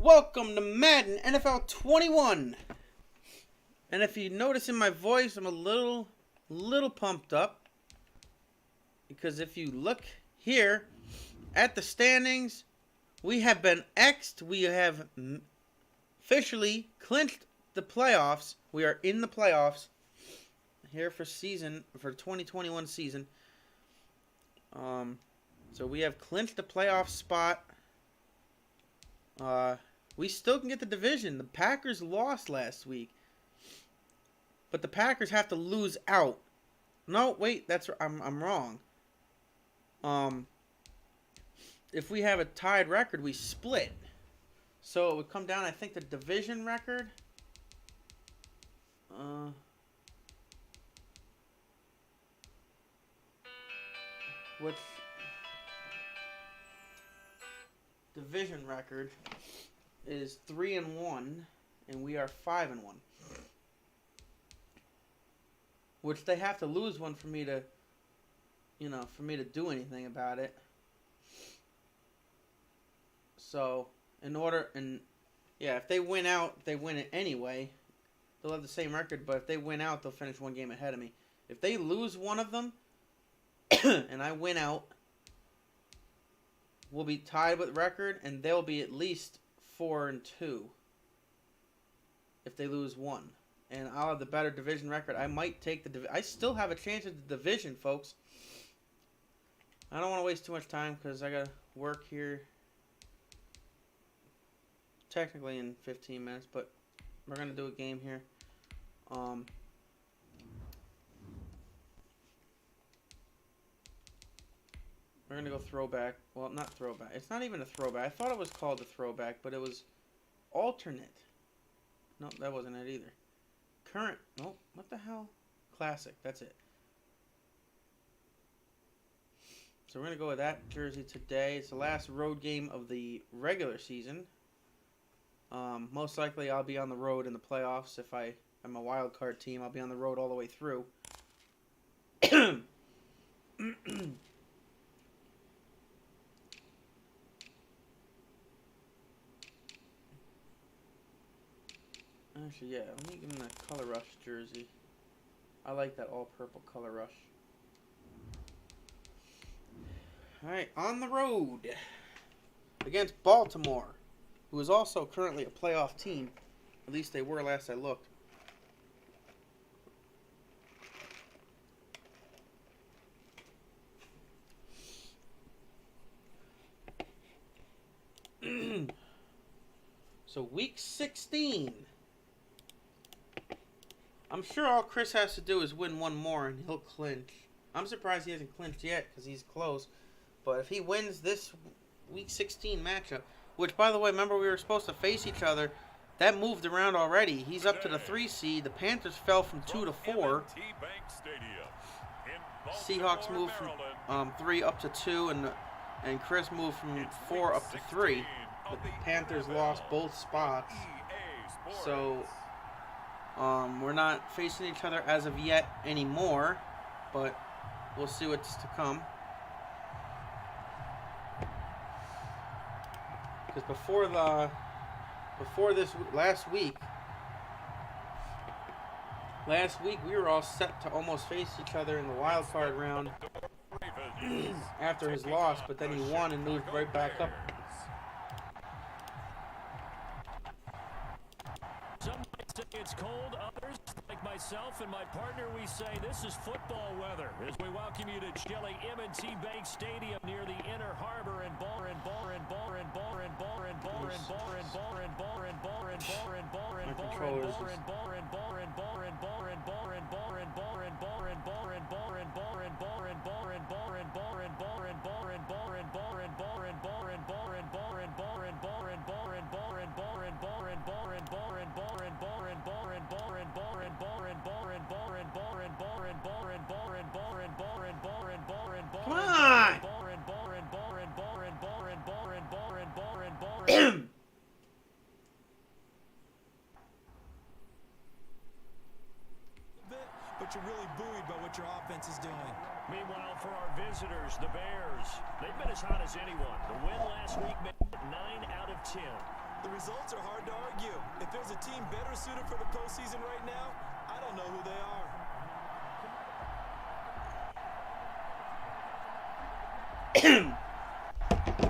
Welcome to Madden NFL 21. And if you notice in my voice, I'm a little pumped up. Because if you look here at the standings, we have been X'd. We have officially clinched the playoffs. We are in the playoffs here for 2021 season. So we have clinched the playoff spot. We still can get the division. The Packers lost last week, but the Packers have to lose out. No, wait, I'm wrong. If we have a tied record, we split. So it would come down, I think, the division record. Which division record is 3-1, and we are 5-1. Which they have to lose one for me to, do anything about it. So, if they win out, they win it anyway. They'll have the same record, but if they win out, they'll finish one game ahead of me. If they lose one of them, and I win out, we'll be tied with record, and they'll be at least 4-2 if they lose one. And I'll have the better division record. I might take the division. I still have a chance at the division, folks. I don't want to waste too much time because I got to work here technically in 15 minutes, but we're going to do a game here. We're going to go throwback. Well, not throwback. It's not even a throwback. I thought it was called a throwback, but it was alternate. No, that wasn't it either. Current. Nope. What the hell? Classic. That's it. So we're going to go with that jersey today. It's the last road game of the regular season. Most likely I'll be on the road in the playoffs. If I'm a wild card team, I'll be on the road all the way through. Actually, yeah, let me give him that Color Rush jersey. I like that all-purple Color Rush. Alright, on the road against Baltimore, who is also currently a playoff team. At least they were last I looked. So, week 16. I'm sure all Chris has to do is win one more and he'll clinch. I'm surprised he hasn't clinched yet because he's close. But if he wins this week 16 matchup, which, by the way, remember we were supposed to face each other, that moved around already. He's up to the 3 seed. The Panthers fell from 2 to 4. Seahawks moved from 3 up to 2, and Chris moved from 4 up to 3. The Panthers lost both spots. So we're not facing each other as of yet anymore, but we'll see what's to come. Because before this last week we were all set to almost face each other in the wild card round after his loss, but then he won and moved right back up. It's cold. Others, like myself and my partner, we say this is football weather as we welcome you to chilly M&T Bank Stadium near the Inner Harbor and Come on! But you're really buoyed by what your offense is doing. Meanwhile, for our visitors, the Bears, they've been as hot as anyone. The win last week made it 9 out of 10. The results are hard to argue. If there's a team better suited for the postseason right now, I don't know who they are.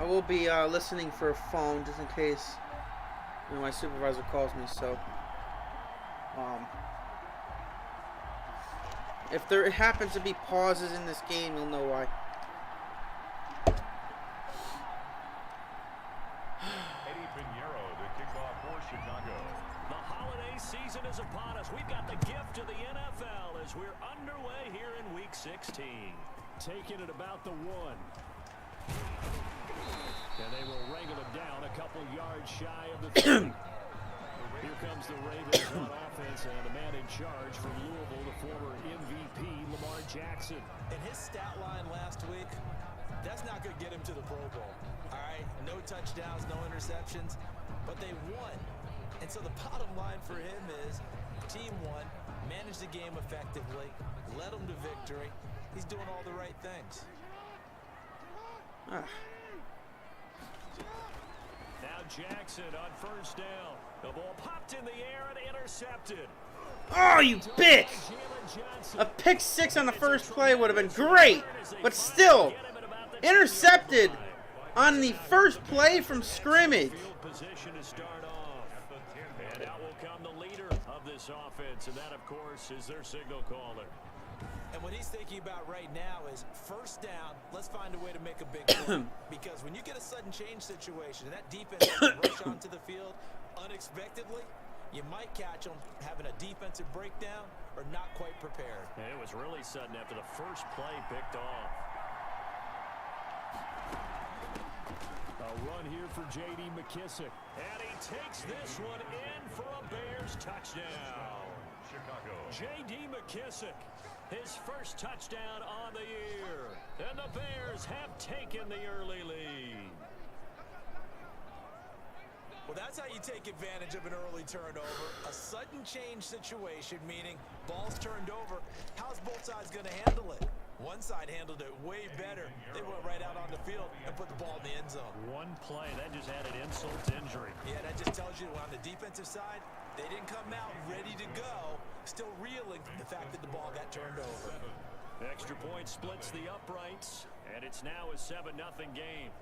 I will be listening for a phone just in case my supervisor calls me. So, if there happens to be pauses in this game, you'll know why. Season is upon us. We've got the gift of the NFL as we're underway here in Week 16. Taking it about the 1. And they will wrangle it down a couple yards shy of the 30. Here comes the Ravens on offense, and the man in charge from Louisville, the former MVP, Lamar Jackson. And his stat line last week, that's not going to get him to the Pro Bowl. All right, no touchdowns, no interceptions, but they won. And so the bottom line for him is team won, managed the game effectively, led them to victory. He's doing all the right things. Now Jackson on first down. The ball popped in the air and intercepted. Oh, you bitch! A pick 6 on the first play would have been great, but still, intercepted on the first play from scrimmage. Position to start off. And out will come the leader of this offense, and that, of course, is their signal caller. And what he's thinking about right now is first down, let's find a way to make a big play. Because when you get a sudden change situation and that defense rush onto the field unexpectedly, you might catch them having a defensive breakdown or not quite prepared. And it was really sudden after the first play picked off. A run here for J.D. McKissick. And he takes this one in for a Bears touchdown. Chicago. J.D. McKissick, his first touchdown on the year. And the Bears have taken the early lead. Well, that's how you take advantage of an early turnover. A sudden change situation, meaning ball's turned over. How's both sides going to handle it? One side handled it way better. They went right out on the field and put the ball in the end zone. One play, that just added insult to injury. Yeah, that just tells you on the defensive side, they didn't come out ready to go, still reeling from the fact that the ball got turned over. Extra point splits the uprights, and it's now a 7-0 game.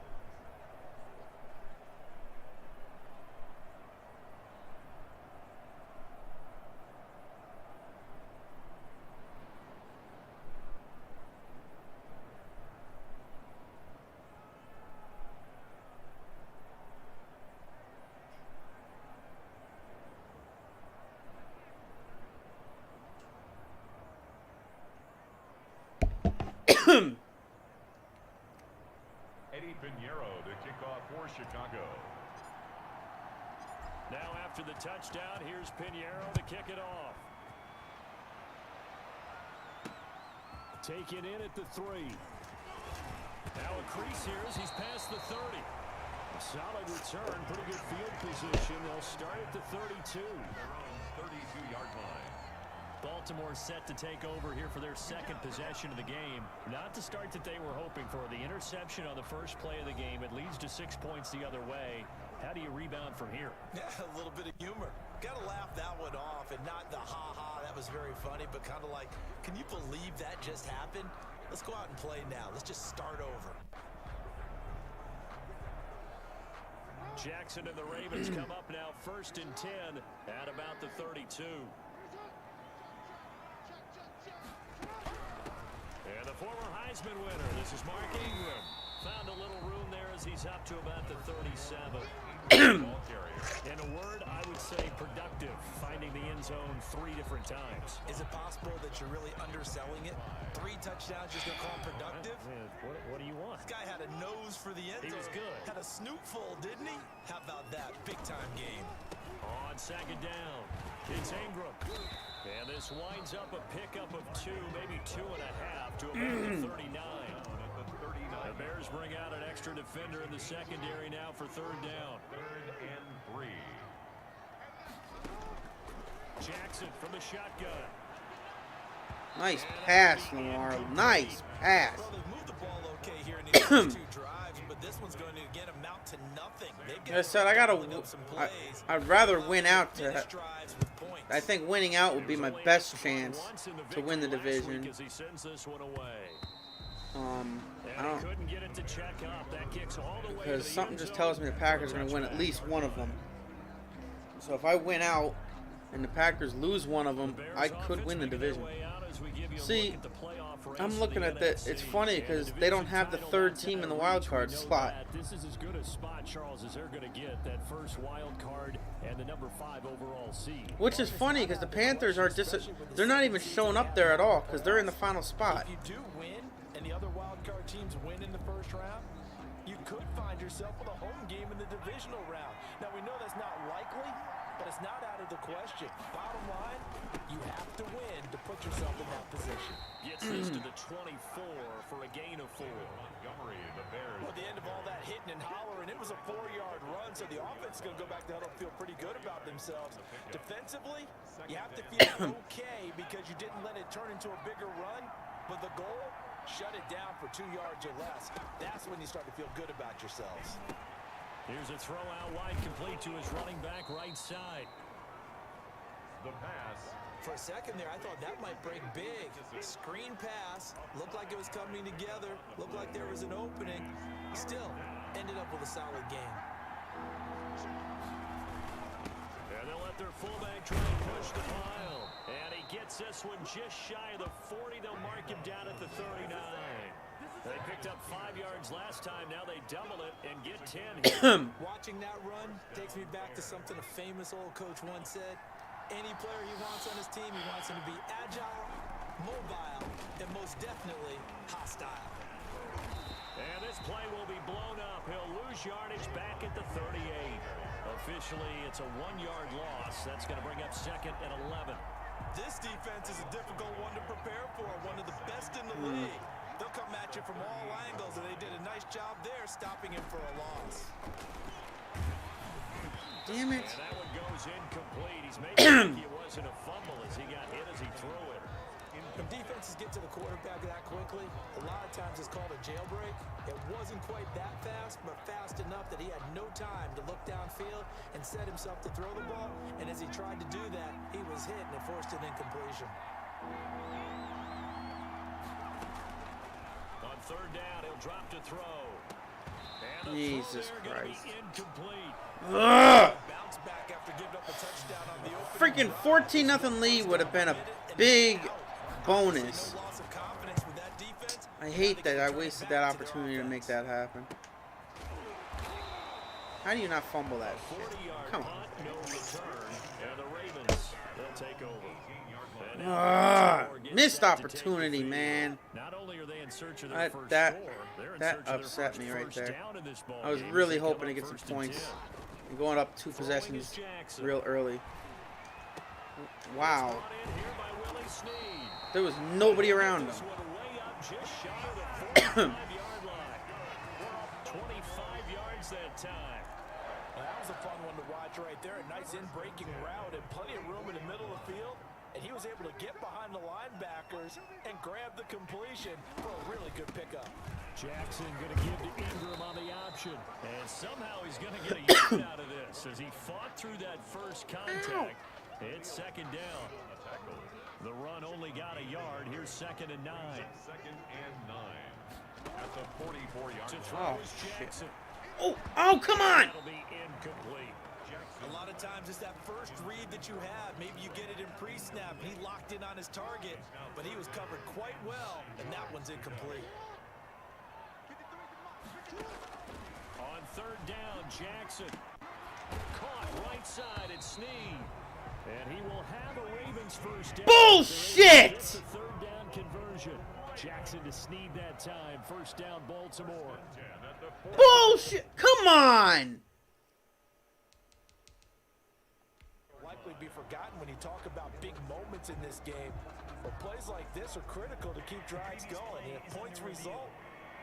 Eddie Pinheiro to kick off for Chicago. Now after the touchdown, here's Pinheiro to kick it off. Taken in at the 3. Now a crease here as he's past the 30. A solid return, pretty good field position. They'll start at the 32. Their own 32-yard line. Baltimore set to take over here for their second possession of the game. Not the start that they were hoping for. The interception on the first play of the game. It leads to 6 points the other way. How do you rebound from here? Yeah, a little bit of humor. Got to laugh that one off, and not the ha-ha, that was very funny, but kind of like, can you believe that just happened? Let's go out and play now. Let's just start over. Jackson and the Ravens come up now 1st and 10 at about the 32. And the former Heisman winner, this is Mark Ingram. Found a little room there as he's up to about the 37. In a word, I would say productive, finding the end zone 3 different times. Is it possible that you're really underselling it? 3 touchdowns, just gonna call him productive? What do you want? This guy had a nose for the end zone. He was good. Had a snootful, didn't he? How about that? Big-time game. On 2nd down, it's Ingram. And this winds up a pickup of 2, maybe 2.5 to about the 39. The Bears bring out an extra defender in the secondary now for 3rd down. 3rd and 3. Jackson from the shotgun. Nice pass, Lamar. Nice pass. Well, they've moved the ball okay here in the first 2 drives, but but this one's going to again amount to nothing. Like I said, I'd rather win out to. I think winning out would be my best chance to win the division. I don't, because something just tells me the Packers are going to win at least one of them. So if I win out and the Packers lose one of them, I could win the division. See, I'm looking at this. It's funny because they don't have the third team in the wild card slot. This is as good a spot, Charles, as they're going to get, that first wild card and the number 5 overall seed. Which is funny because the Panthers are they're not even showing up there at all because they're in the final spot. If you do win and the other wild card teams win in the first round, you could find yourself with a home game in the divisional round. Now, we know that's not likely, but it's not out of the question. Bottom line, you have to win to put yourself in that position. Gets this to the 24 for a gain of 4. Montgomery, the Bears. Well, at the end of all that hitting and hollering, it was a 4-yard run, so the offense is going to go back to huddle and feel pretty good about themselves. Defensively, you have to feel okay because you didn't let it turn into a bigger run, but the goal, shut it down for 2 yards or less. That's when you start to feel good about yourselves. Here's a throw out wide, complete to his running back right side. The pass. For a second there, I thought that might break big. Screen pass, looked like it was coming together, looked like there was an opening. Still, ended up with a solid game. And they'll let their fullback try and push the pile. And he gets this one just shy of the 40. They'll mark him down at the 39. They picked up 5 yards last time. Now they double it and get 10 here. Watching that run takes me back to something a famous old coach once said. Any player he wants on his team, he wants him to be agile, mobile, and most definitely hostile. And this play will be blown up. He'll lose yardage back at the 38. Officially, it's a 1-yard loss. That's going to bring up 2nd and 11. This defense is a difficult one to prepare for, one of the best in the league. They'll come at you from all angles, and they did a nice job there stopping him for a loss. Damn it. And that one goes incomplete. He's making it wasn't a fumble as he got hit as he threw it. When defenses get to the quarterback that quickly, a lot of times it's called a jailbreak. It wasn't quite that fast, but fast enough that he had no time to look downfield and set himself to throw the ball. And as he tried to do that, he was hit and it forced an incompletion. On 3rd down, he'll drop to throw. And Jesus throw there Christ. be incomplete. Ugh. Bounce back after giving up a touchdown on the Freaking opening 14-0 lead would have been a big bonus. No loss of confidence with that defense. I hate that I wasted that opportunity to make that happen. How do you not fumble that shit? 40-yard Come on. punt, no return. And the Ravens, they'll take over. And now Baltimore gets Missed set to take the opportunity, field. man. Not only are they in search of their first That score, they're in that search of their upset first me right first there. down in this ball I was game really as they come hoping to up get some 1st and points. 10. And going up 2 Throwing is possessions Jackson. real early. Wow. Brought in here by Willie Snead. There was nobody around him. This one way up just shy of the 45-yard line. 25 yards that time. Well, that was a fun one to watch right there. A nice in-breaking route and plenty of room in the middle of the field. And he was able to get behind the linebackers and grab the completion for a really good pickup. Jackson going to give to Ingram on the option. And somehow he's going to get a yard out of this as he fought through that first contact. It's 2nd down. The run only got a yard. Here's 2nd and 9. 2nd and 9. At the 44-yard To line. throw Oh, is shit. Jackson. Oh, come on! That'll be incomplete. A lot of times it's that first read that you have. Maybe you get it in pre-snap. He locked in on his target, but he was covered quite well, and that one's incomplete. On 3rd down, Jackson. Caught right side at Snead. And he will have a Ravens first down. Bullshit! It's a 3rd down conversion. Jackson to Snead that time. First down, Baltimore. Bullshit! Come on! Likely be forgotten when you talk about big moments in this game. But plays like this are critical to keep drives going. And if points result,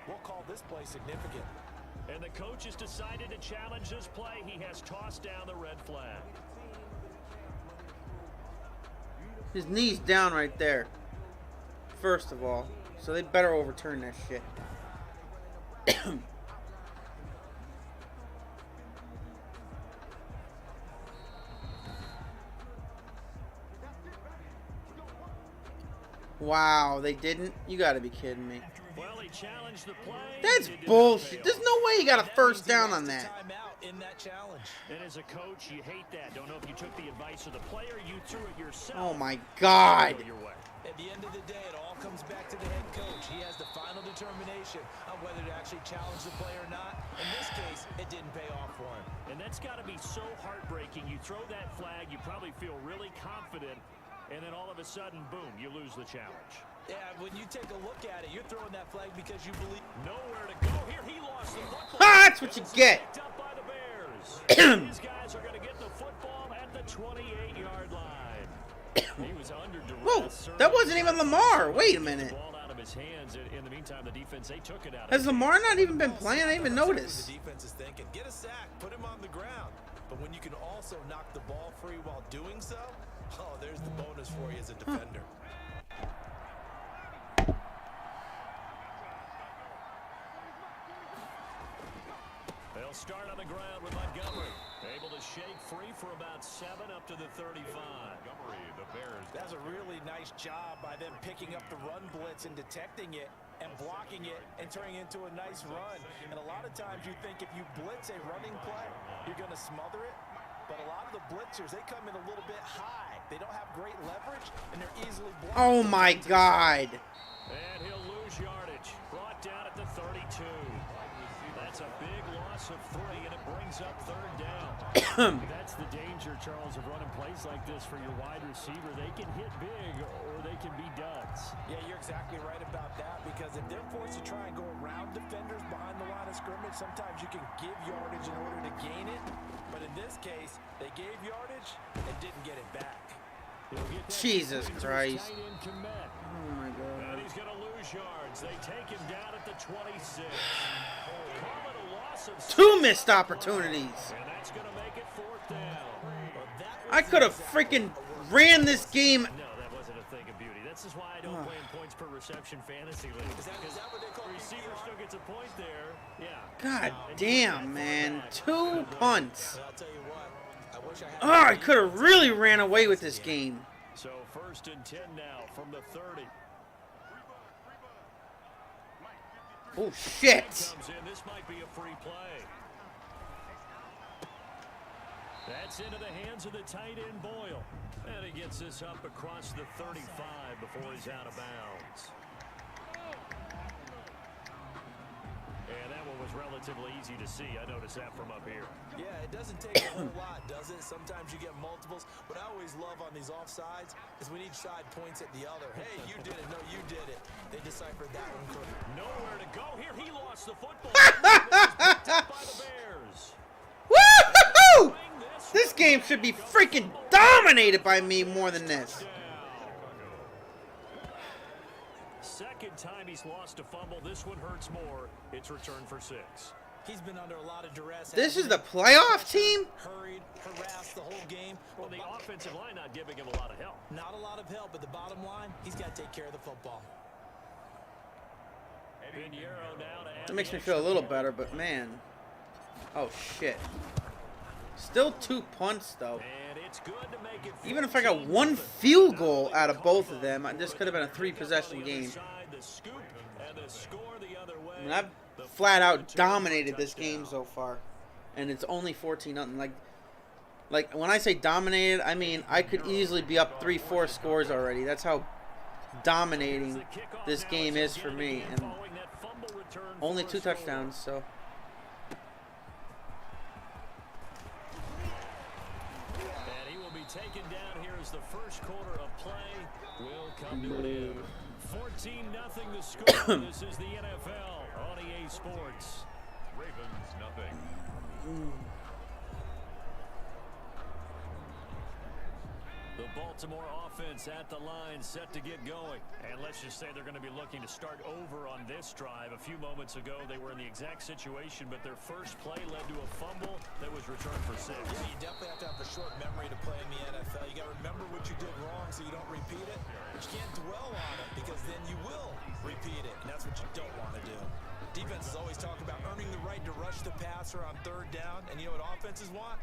we'll call this play significant. And the coach has decided to challenge this play. He has tossed down the red flag. His knee's down right there. First of all. So they better overturn that shit. Wow, they didn't? You gotta be kidding me. Well, he challenged the play. That's It did not bullshit. pay There's off. no way you got a That first means he down lost on a that. timeout in that challenge. And as a coach, you hate that. Don't know if you took the advice of the player, you threw it yourself. Oh my God. Go your way. At the end of the day, it all comes back to the head coach. He has the final determination on whether to actually challenge the play or not. In this case, it didn't pay off for him. And that's got to be so heartbreaking. You throw that flag, you probably feel really confident, and then all of a sudden, boom, you lose the challenge. Yeah, when you take a look at it, you're throwing that flag because you believe. Nowhere to go here. He lost the football. Ha, that's what you get. Picked up by the Bears. These guys are going to get the football at the 28-yard line. He was under duress. Whoa, that wasn't even Lamar. Wait a minute. Ball out of his hands. In the meantime, the defense, they took it out. Has Lamar not even been playing? I didn't even notice. The defense is thinking, get a sack, put him on the ground. But when you can also knock the ball free while doing so, oh, there's the bonus for you as a defender. They'll start on the ground with Montgomery. Able to shake free for about 7 up to the 35. Montgomery, the Bears. That's a really nice job by them picking up the run blitz and detecting it and blocking it and turning it into a nice run. And a lot of times you think if you blitz a running play, you're going to smother it. But a lot of the blitzers, they come in a little bit high. They don't have great leverage, and they're easily blocked. Oh my God. And he'll lose yardage. Brought down at the 32. That's a big loss of 3, and it brings up 3rd down. That's the danger, Charles, of running plays like this for your wide receiver. They can hit big, or they can be duds. Yeah, you're exactly right about that, because if they're forced to try and go around defenders behind the line of scrimmage, sometimes you can give yardage in order to gain it. But in this case, they gave yardage and didn't get it back. Jesus Christ. Tight end commit. Oh my God. And he's going to lose yards. They take him down at the 26. Call it a loss of 2 missed opportunities. and that's going to make it 4th down. Well, that was I could have freaking ran this game. No, that wasn't a thing of beauty. This is why I don't play in points per reception fantasy league. Is that what they call The receiver PPR? still gets a point there. Yeah. God damn, man. 2 punts. But I'll tell you what, I wish I had. Oh, I could have really ran away with this game. So 1st and 10 now from the 30. Oh, shit. Comes in. This might be a free play. That's into the hands of the tight end Boyle. And he gets this up across the 35 before he's out of bounds. And that one was relatively easy to see. I noticed that from up here. Yeah, it doesn't take a whole lot, does it? Sometimes you get multiples. What I always love on these offsides is when each side points at the other. Hey, you did it. No, you did it. They deciphered that one correctly. Nowhere to go here. He lost the football. Picked up by the Bears. Woo-hoo-hoo! This game should be freaking dominated by me more than this. Second time he's lost a fumble. This one hurts more. It's returned for 6. He's been under a lot of duress. This is the playoff team? Hurried, harassed the whole game. Well, the offensive line not giving him a lot of help. Not a lot of help, but the bottom line, he's got to take care of the football. Pinheiro now to add That makes the me feel a extra little point. better, but man. Oh, shit. Still 2 punts, though. And it's good to make it Even if I got 14 1 nothing. field goal out of both of them, this could have been a 3-possession game. The scoop and the score the other way. I mean, I've flat out dominated this game so far, and it's only 14-0. Like when I say dominated, I mean I could easily be up 3-4 scores already. That's how dominating this game is for me, and only 2 touchdowns. So And he will be taken down here as the first quarter of play will come to an end. 14-0 the score. This is the NFL on EA Sports. Ravens, nothing. The Baltimore offense at the line, set to get going. And let's just say they're going to be looking to start over on this drive. A few moments ago, they were in the exact situation, but their first play led to a fumble that was returned for 6. Yeah, you definitely have to have a short memory to play in the NFL. You got to remember what you did wrong so you don't repeat it. But you can't dwell on it because then you will repeat it, and that's what you don't want to do. Defenses always talk about earning the right to rush the passer on 3rd down, and you know what offenses want?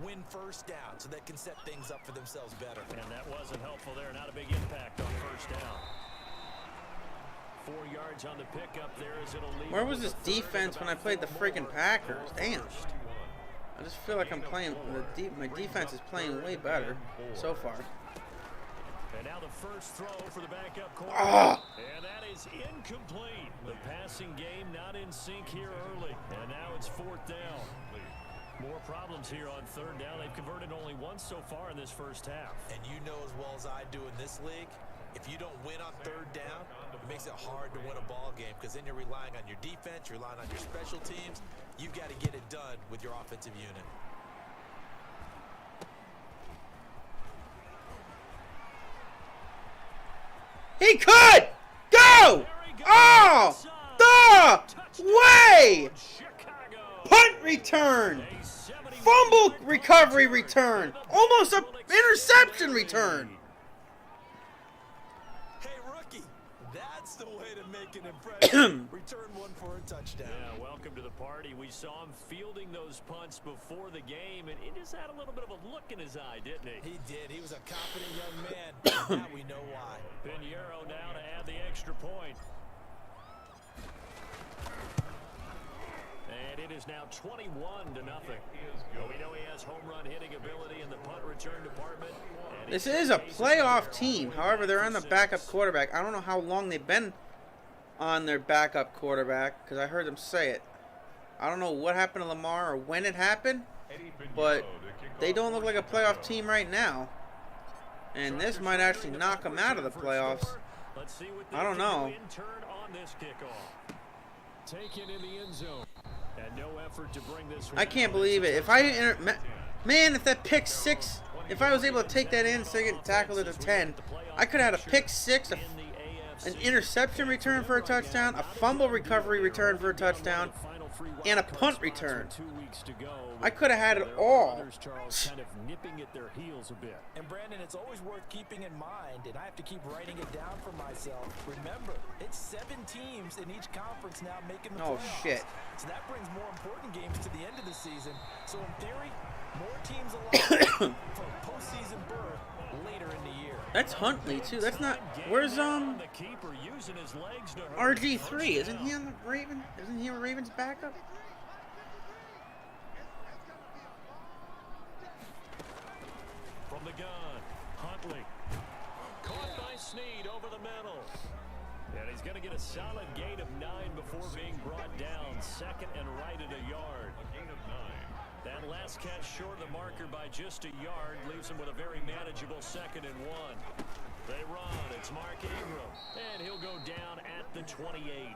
Win 1st down so they can set things up for themselves better. And that wasn't helpful there. Not a big impact on 1st down. 4 yards on the pickup there as it'll leave. Where was this defense when I played the freaking Packers? Damn. I just feel like I'm playing. My defense is playing way better so far. And now the first throw for the backup quarterback. Oh! And that is incomplete. The passing game not in sync here early. And now it's 4th down. More problems here on 3rd down. They've converted only once so far in this first half. And you know as well as I do in this league, if you don't win on 3rd down, it makes it hard to win a ball game because then you're relying on your defense, you're relying on your special teams. You've got to get it done with your offensive unit. He could go! Oh! The way! Punt return! Fumble recovery return! Almost an interception return! Hey, rookie, that's the way to make an impression. Return one for a touchdown. Yeah, welcome to the party. We saw him fielding those punts before the game, and he just had a little bit of a look in his eye, didn't he? He did. He was a confident young man. Now we know why. Pinheiro now to add the extra point. And it is now 21-0. Well, we know he has home run hitting ability in the punt return department. This is a playoff team. However, they're on the backup quarterback. I don't know how long they've been on their backup quarterback because I heard them say it. I don't know what happened to Lamar or when it happened, but they don't look like a playoff team right now. And this might actually knock them out of the playoffs. I don't know. Taken in the end zone. And no effort to bring this I can't believe it. If I didn't, man, if that pick six, if I was able to take that in, so I get tackled at the 10, I could have had a pick six, an interception return for a touchdown, a fumble recovery return for a touchdown, and a punt return. I could have had it all. Kind of nipping at their heels a bit. And Brandon, it's always worth keeping in mind, and I have to keep writing it down for myself. Remember, it's 7 teams in each conference now making the playoffs. Oh, shit. So that brings more important games to the end of the season. So in theory, more teams alive for postseason berth later in the year. That's Huntley too. That's not. Where's RG3? Isn't he on the Raven? Isn't he a Ravens backup? From the gun, Huntley. Caught by Snead over the middle. And he's going to get a solid gain of 9 before being brought down. 2nd and right at a yard. A gain of 9. That last catch short of the marker by just a yard leaves him with a very manageable 2nd and 1. They run. It's Mark Ingram. And he'll go down at the 28. I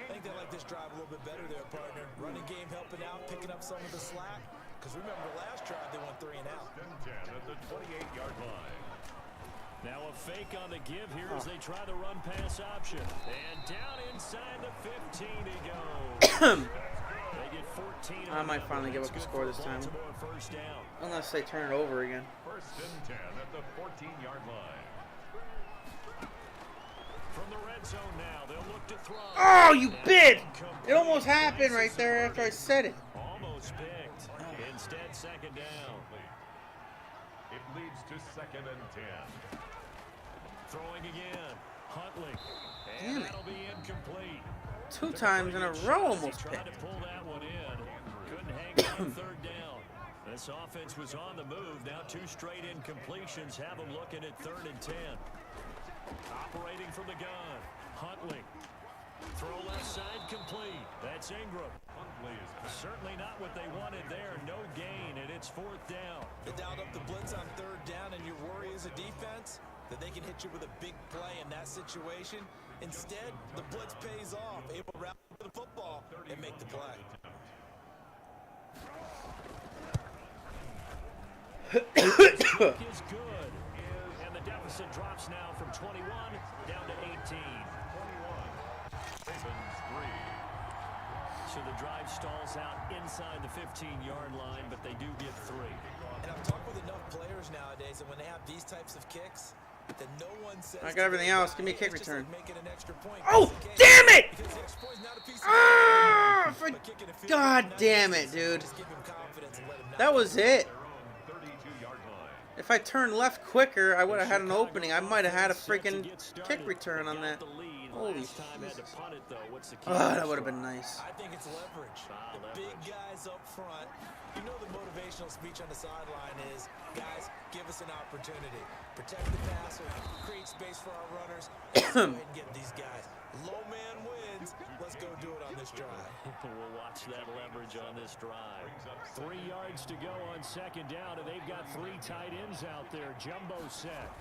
think they like this drive a little bit better there, partner. Running game helping out, picking up some of the slack. Because remember, last drive they went 3 and out. 10 at the 28-yard line. Now a fake on the give here as they try the run-pass option. And down inside the 15 he goes. They get 14. I might finally give up the score this time. First down. Unless they turn it over again. 1st and 10 at the 14-yard line. From the red zone now, they'll look to throw. Oh, you bit! It almost happened right there after I said it. Almost picked. Instead, 2nd down. It leads to 2nd and 10. Throwing again. Huntley. Damn And it. that'll be incomplete. 2 times in a row almost Tried picked. to pull that one in. Couldn't hang on 3rd down. This offense was on the move. Now 2 straight incompletions have them looking at 3rd and 10. Operating from the gun. Huntley. Throw left side complete. That's Ingram. Huntley is Certainly not what they wanted there. No gain, and it's 4th down. They dialed up the blitz on 3rd down, and your worry as a defense that they can hit you with a big play in that situation. Instead, the blitz pays off, able to rally for the football and make the play. Is good. And the deficit drops now from 21 down to 18. 21. Ravens 3. So the drive stalls out inside the 15-yard line, but they do get 3. And I've talked with enough players nowadays that when they have these types of kicks, that no one says I got everything else. Give me a kick it's just return. like making an extra point. Oh, damn it! Because the extra point is not a piece of Ah, cake. But kicking a field God goal, not damn easy. it, dude. Just give him confidence and let him know. That was it. Their own 32-yard line. If I turned left quicker, I would have had an opening. I might have had a freaking kick return on that. Holy last time had to punt it, though. What's the key? Oh, that would have been nice. I think it's leverage. The big guys up front. You know the motivational speech on the sideline is, guys, give us an opportunity. Protect the passer, create space for our runners, and let's go ahead and get these guys. Low man wins. Let's go do it on this drive. We'll watch that leverage on this drive. 3 yards to go on second down, and they've got 3 tight ends out there. Jumbo set.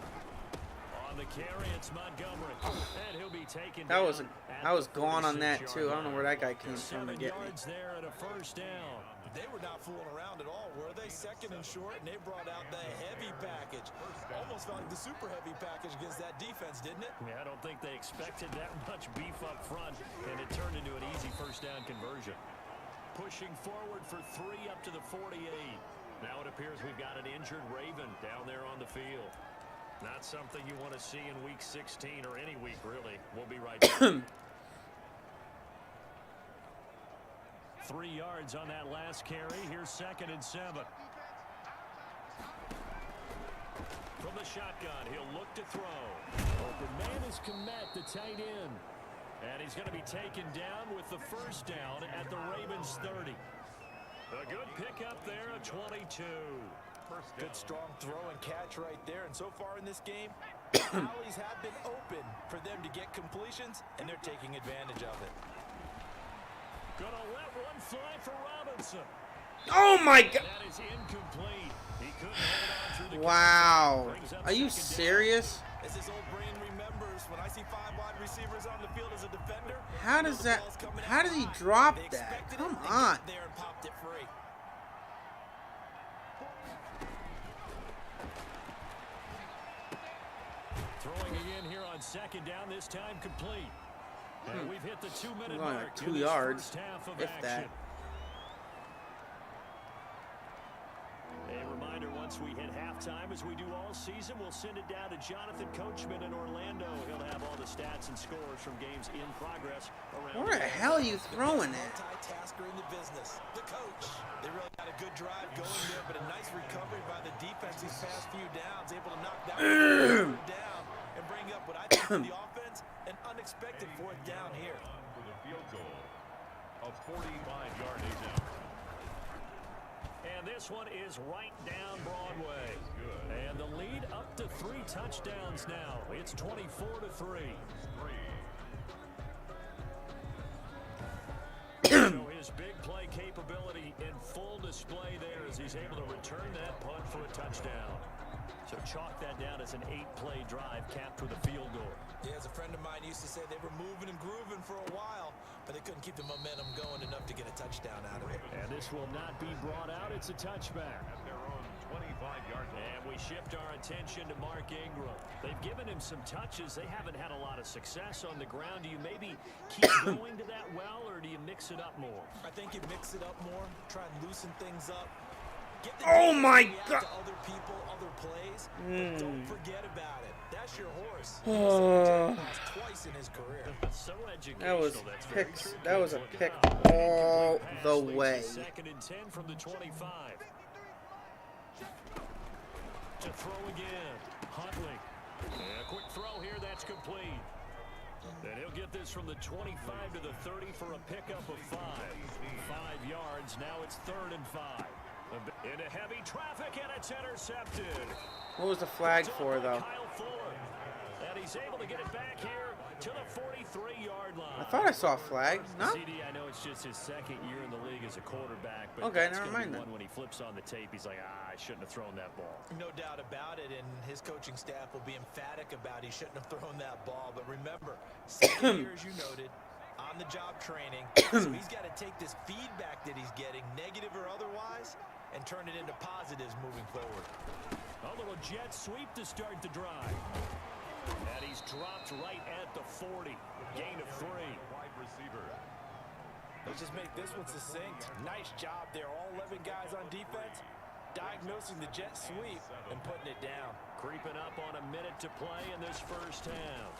On the carry, it's Montgomery. And he'll be taken That down was at I was the going on that 46-yard too. I don't know where that guy came from 7 to get me. yards there and a first down. They were not fooling around at all, were they? Second and short, and they brought out the heavy package. Almost felt like the super heavy package against that defense, didn't it? Yeah, I don't think they expected that much beef up front, and it turned into an easy first down conversion. Pushing forward for 3 up to the 48. Now it appears we've got an injured Raven down there on the field. Not something you want to see in week 16 or any week, really. We'll be right back. 3 yards on that last carry. Here's 2nd and 7. From the shotgun, he'll look to throw. Open man is Komet, the tight end. And he's going to be taken down with the first down at the Ravens 30. A good pickup there, a 22. Good strong throw and catch right there. And so far in this game, alleys have been open for them to get completions, and they're taking advantage of it. Gonna let one fly for Robinson. Oh my God! That is incomplete. He couldn't hold on through the Wow. Brings up Are you second down. serious? As his old brain remembers, when I see 5 wide receivers on the field as a defender, How does that? How did he drop that? Come on. There and popped it free. Throwing again here on second down, this time complete. And we've hit the 2-minute Only mark. like in 2 this yards, first half of if action. that. A reminder, once we hit halftime, as we do all season, we'll send it down to Jonathan Coachman in Orlando. He'll have all the stats and scores from games in progress around. Where the hell are you throwing it? Multitasker in the business, the coach. They really got a good drive going there, but a nice recovery by the defense these past few downs, able to knock that one down and bring up what I think for the offense, an unexpected 4th down here. For the field goal of 45-yard out. And this one is right down Broadway. And the lead up to 3 touchdowns now. It's 24-3. So his big play capability in full display there as he's able to return that punt for a touchdown. So chalk that down as an 8-play drive capped with a field goal. Yeah, as a friend of mine used to say, they were moving and grooving for a while, but they couldn't keep the momentum going enough to get a touchdown out of it. And this will not be brought out. It's a touchback. At their own 25-yard line. And we shift our attention to Mark Ingram. They've given him some touches. They haven't had a lot of success on the ground. Do you maybe keep going to that well, or do you mix it up more? I think you mix it up more, try and loosen things up. Get the Oh defense my to react God. to other people, other plays, but don't forget about it. That's your horse. Lost twice in his career. So educational. That was That's very picks. true. That was a Look pick out. all Incomplete the pass leads way. to 2nd and 10 from the 25. To throw again. Huntley. And a quick throw here. That's complete. And he'll get this from the 25 to the 30 for a pickup of 5. 5 yards. Now it's 3rd and 5. Into heavy traffic, and it's intercepted. What was the flag for though? Kyle Fuller. And he's able to get it back here to the 43-yard line. I thought I saw a flag. No? CD, I know it's just his 2nd year in the league as a quarterback, but Okay, that's never gonna be mind then. one when he flips on the tape, he's like, I shouldn't have thrown that ball. No doubt about it, and his coaching staff will be emphatic about he shouldn't have thrown that ball. But remember, 2nd year, as you noted, on-the-job training, so he's got to take this feedback that he's getting, negative or otherwise, and turn it into positives moving forward. A little jet sweep to start the drive. And he's dropped right at the 40. Gain of 3. Wide receiver. Let's just make this one succinct. Nice job there. All 11 guys on defense diagnosing the jet sweep and putting it down. Creeping up on a minute to play in this first half.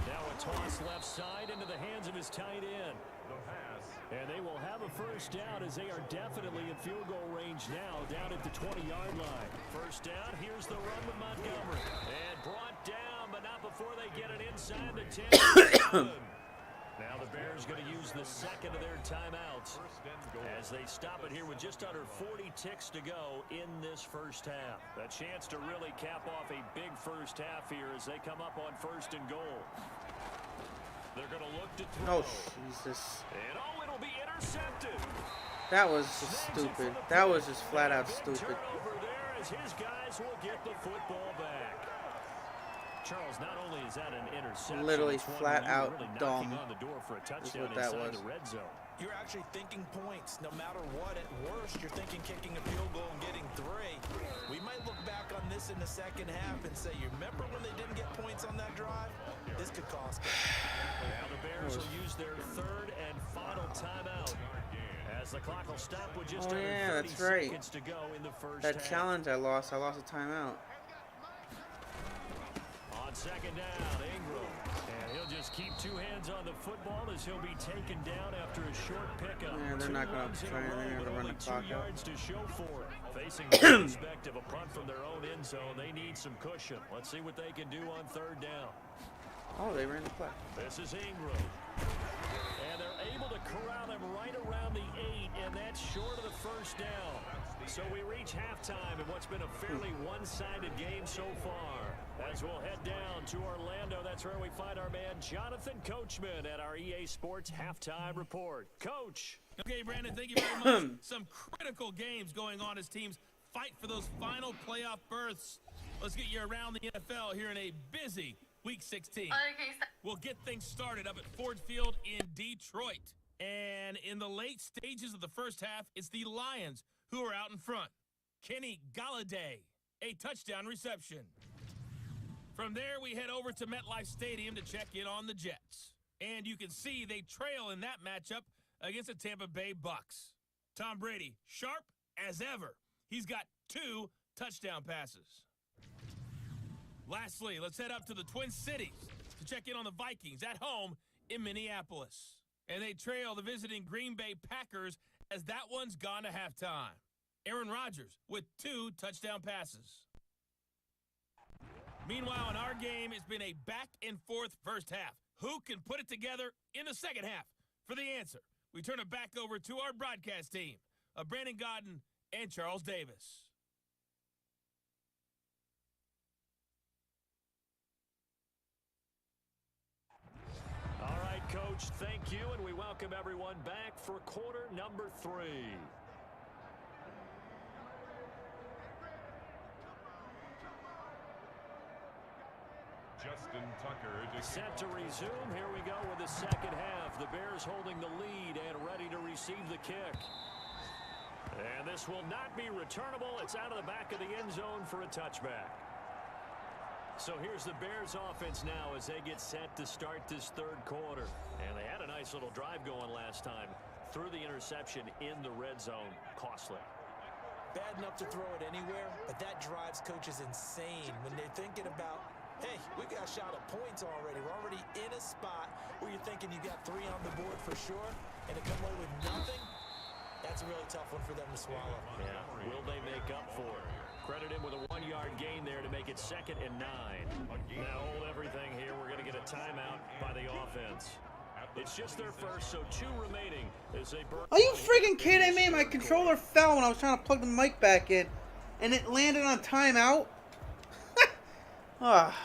Now a toss left side into the hands of his tight end. The pass. And they will have a first down as they are definitely in field goal range now, down at the 20-yard line. First down, here's the run with Montgomery. And brought down, but not stop before they get it inside the 10. Now the Bears going to use the second of their timeouts as they stop it here with just under 40 ticks to go in this first half. A chance to really cap off a big first half here as they come up on 1st and goal. They're going to look to throw. Oh, Jesus. And it'll be intercepted. That was just stupid. That was just flat out stupid. Turnover there as his guys will get the football back. Charles, not only is that an interception, Literally it's one flat where you're out really dumb. knocking on the door for a touchdown what that inside was. the red zone. You're actually thinking points. No matter what, at worst, you're thinking kicking a field goal and getting 3. We might look back on this in the second half and say, you remember when they didn't get points on that drive? This could cost them. Now the Bears will use their 3rd and final timeout as the clock will stop with just under 30 seconds to go in the first That half. challenge I lost a timeout. On 2nd down, Ingram. And he'll just keep 2 hands on the football as he'll be taken down after a short pickup. Yeah, they're not going to try anything to run the clock out. Yards to show for it. Facing the prospect of a punt from their own end zone, they need some cushion. Let's see what they can do on 3rd down. Oh, they ran the play. This is Ingram. And they're able to corral him right around the 8, and that's short of the 1st down. So we reach halftime in what's been a fairly one-sided game so far. As we'll head down to Orlando, that's where we find our man Jonathan Coachman at our EA Sports Halftime Report. Coach. Okay, Brandon, thank you very much. Some critical games going on as teams fight for those final playoff berths. Let's get you around the NFL here in a busy Week 16. We'll get things started up at Ford Field in Detroit. And in the late stages of the first half, it's the Lions who are out in front. Kenny Galladay, a touchdown reception. From there, we head over to MetLife Stadium to check in on the Jets. And you can see they trail in that matchup against the Tampa Bay Bucks. Tom Brady, sharp as ever. He's got 2 touchdown passes. Lastly, let's head up to the Twin Cities to check in on the Vikings at home in Minneapolis. And they trail the visiting Green Bay Packers as that one's gone to halftime. Aaron Rodgers with 2 touchdown passes. Meanwhile, in our game, it's been a back-and-forth first half. Who can put it together in the second half? For the answer, we turn it back over to our broadcast team of Brandon Godden and Charles Davis. All right, Coach, thank you, and we welcome everyone back for quarter number 3. Justin Tucker Set to resume. Here we go with the second half. The Bears holding the lead and ready to receive the kick. And this will not be returnable. It's out of the back of the end zone for a touchback. So here's the Bears offense now as they get set to start this 3rd quarter. And they had a nice little drive going last time. Threw the interception in the red zone. Costly. Bad enough to throw it anywhere, but that drives coaches insane when they're thinking about, hey, we got a shot at points already. We're already in a spot where you're thinking you got 3 on the board for sure, and to come away with nothing, that's a really tough one for them to swallow. Yeah, will they make up for it? Credit him with a 1-yard gain there to make it 2nd and 9. Now hold everything here. We're going to get a timeout by the offense. It's just their first, so 2 remaining as they burn. Are you freaking kidding me? My controller fell when I was trying to plug the mic back in, and it landed on timeout. Ah.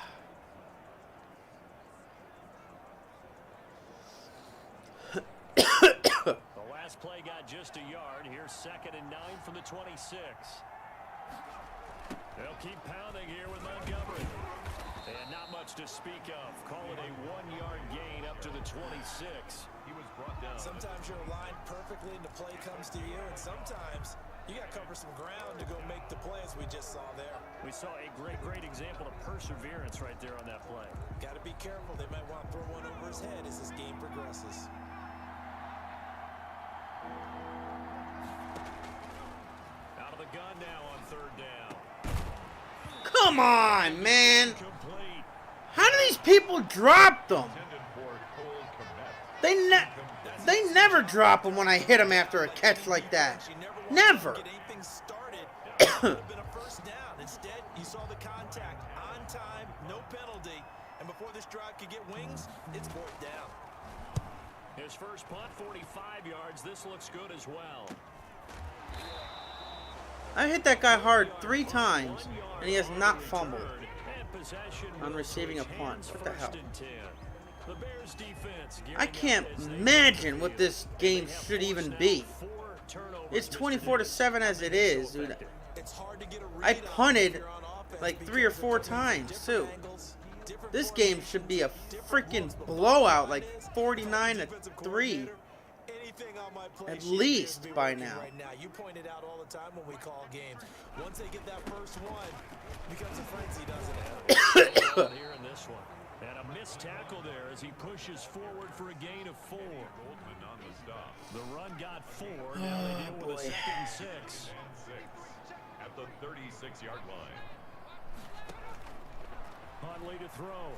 The last play got just a yard. Here's 2nd and 9 from the 26. They'll keep pounding here with Montgomery. And not much to speak of. Call it a 1-yard gain up to the 26. He was brought down. Sometimes you're aligned perfectly and the play comes to you, and sometimes you got to cover some ground to go make the play, as we just saw there. We saw a great example of perseverance right there on that play. Got to be careful. They might want to throw one over his head as this game progresses. Out of the gun now on 3rd down. Come on, man. Complete. How do these people drop them? Intended for Cole Kmet. They never drop them when I hit them after a catch like that. Never. Get anything started. It would have been a first down. Instead, you saw the contact on time, no penalty. And before this drive could get wings, it's fourth down. His first punt, 45 yards. This looks good as well. I hit that guy hard 3 times, and he has not fumbled on receiving a punt. What the hell? I can't imagine what this game should even be. It's 24-7 as it is, dude. I punted like 3 or 4 times, too. This game should be a freaking blowout, like 49-3. At least by now. You point it out all the time when we call games. Once they get that first one, it becomes a frenzy, doesn't it? Here in this one. And a missed tackle there as he pushes forward for a gain of 4. The run got 4. Now they deal with a 2nd and 6. At the 36-yard line. Huntley to throw.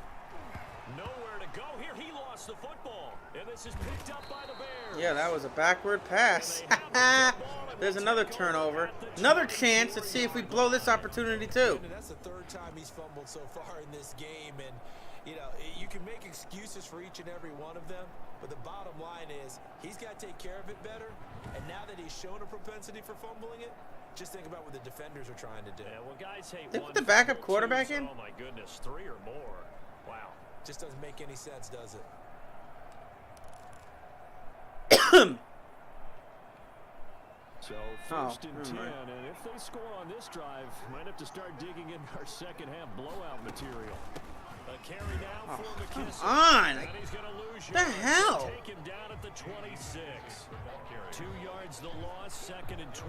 Nowhere to go here. He lost the football. And this is picked up by the Bears. Yeah, that was a backward pass. There's another turnover. Another chance. Let's see if we blow this opportunity too. That's the 3rd time he's fumbled so far in this game. And, you know, you can make excuses for each and every one of them. But the bottom line is he's got to take care of it better. And now that he's shown a propensity for fumbling it, just think about what the defenders are trying to do. Yeah, well, guys hate they put the backup quarterback in? Oh, my goodness. 3 or more. Wow. Just doesn't make any sense, does it? So first and 10, and if they score on this drive, might have to start digging in our second half blowout material. A carry down for McKissick. Come on! And he's going to lose the hell? Take him down at the 26. 2 yards the loss, 2nd and 12.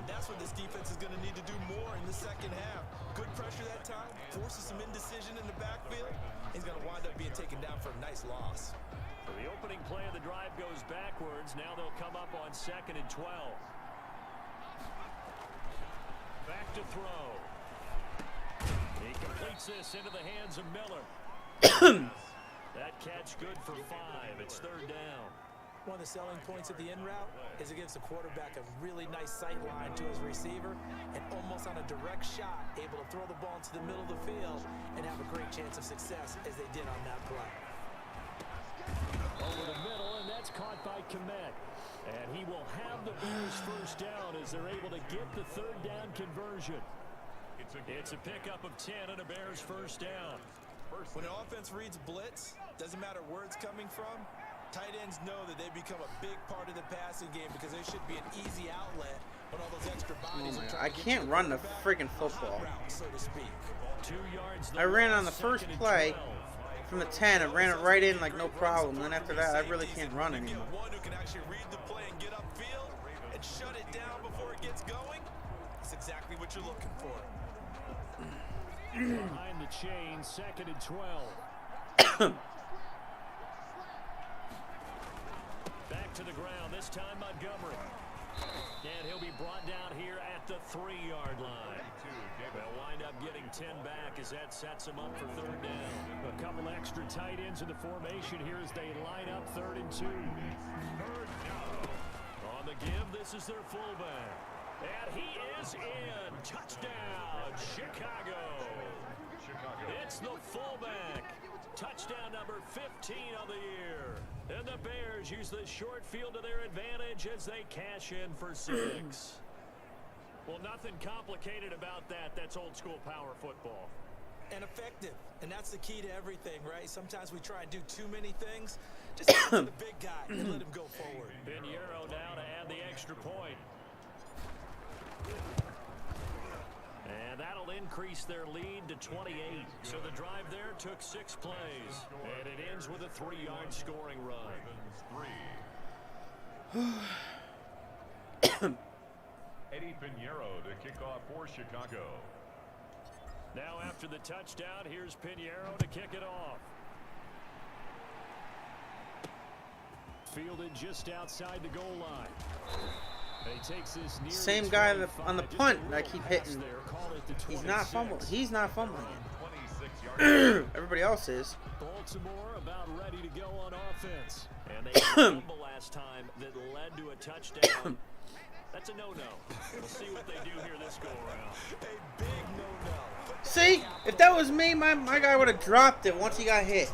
And that's what this defense is going to need to do more in the second half. Good pressure that time, forces some indecision in the backfield. He's going to wind up being taken down for a nice loss. So the opening play of the drive goes backwards. Now they'll come up on 2nd and 12. Back to throw. He completes this into the hands of Miller. That catch good for 5. It's 3rd down. One of the selling points of the in route is it gives the quarterback a really nice sight line to his receiver and almost on a direct shot able to throw the ball into the middle of the field and have a great chance of success as they did on that play. Over the middle, and that's caught by Komet. And he will have the Bears first down as they're able to get the 3rd down conversion. It's a pickup of 10 and a Bears first down. When an offense reads blitz, doesn't matter where it's coming from, tight ends know that they become a big part of the passing game because they should be an easy outlet when all those extra bodies are trying I can't run the freaking football. Route, so to speak. 2 yards I ran on the first play from the 10 and ran it right in like no problem. Then after that, I really can't run anymore. One who can actually read the play and get upfield and shut it down before it gets going. That's exactly what you're looking for. Behind the chain, 2nd and 12. Back to the ground, this time Montgomery. And he'll be brought down here at the 3-yard line. They'll wind up getting 10 back as that sets them up for 3rd down. A couple extra tight ends in the formation here as they line up 3rd and 2. 3rd down. On the give, this is their fullback. And he is in. Touchdown, Chicago. It's the fullback. Touchdown number 15 on the year. And the Bears use the short field to their advantage as they cash in for 6. Well, nothing complicated about that. That's old school power football. And effective. And that's the key to everything, right? Sometimes we try and do too many things. Just get to the big guy and let him go forward. Pinheiro now to add the extra point. And that'll increase their lead to 28. So the drive there took 6 plays. And it ends with a 3-yard scoring run. Eddie Pinheiro to kick off for Chicago. Now after the touchdown, here's Pinheiro to kick it off. Fielded just outside the goal line. He takes this near Same guy on the punt I keep hitting. He's not fumbling. He's not fumbling. Everybody else is. Baltimore about ready to go on offense. And they fumbled last time that led to a touchdown. That's a no-no. We'll see what they do here this go-around. A big no-no. See, if that was me, my guy would have dropped it once he got hit.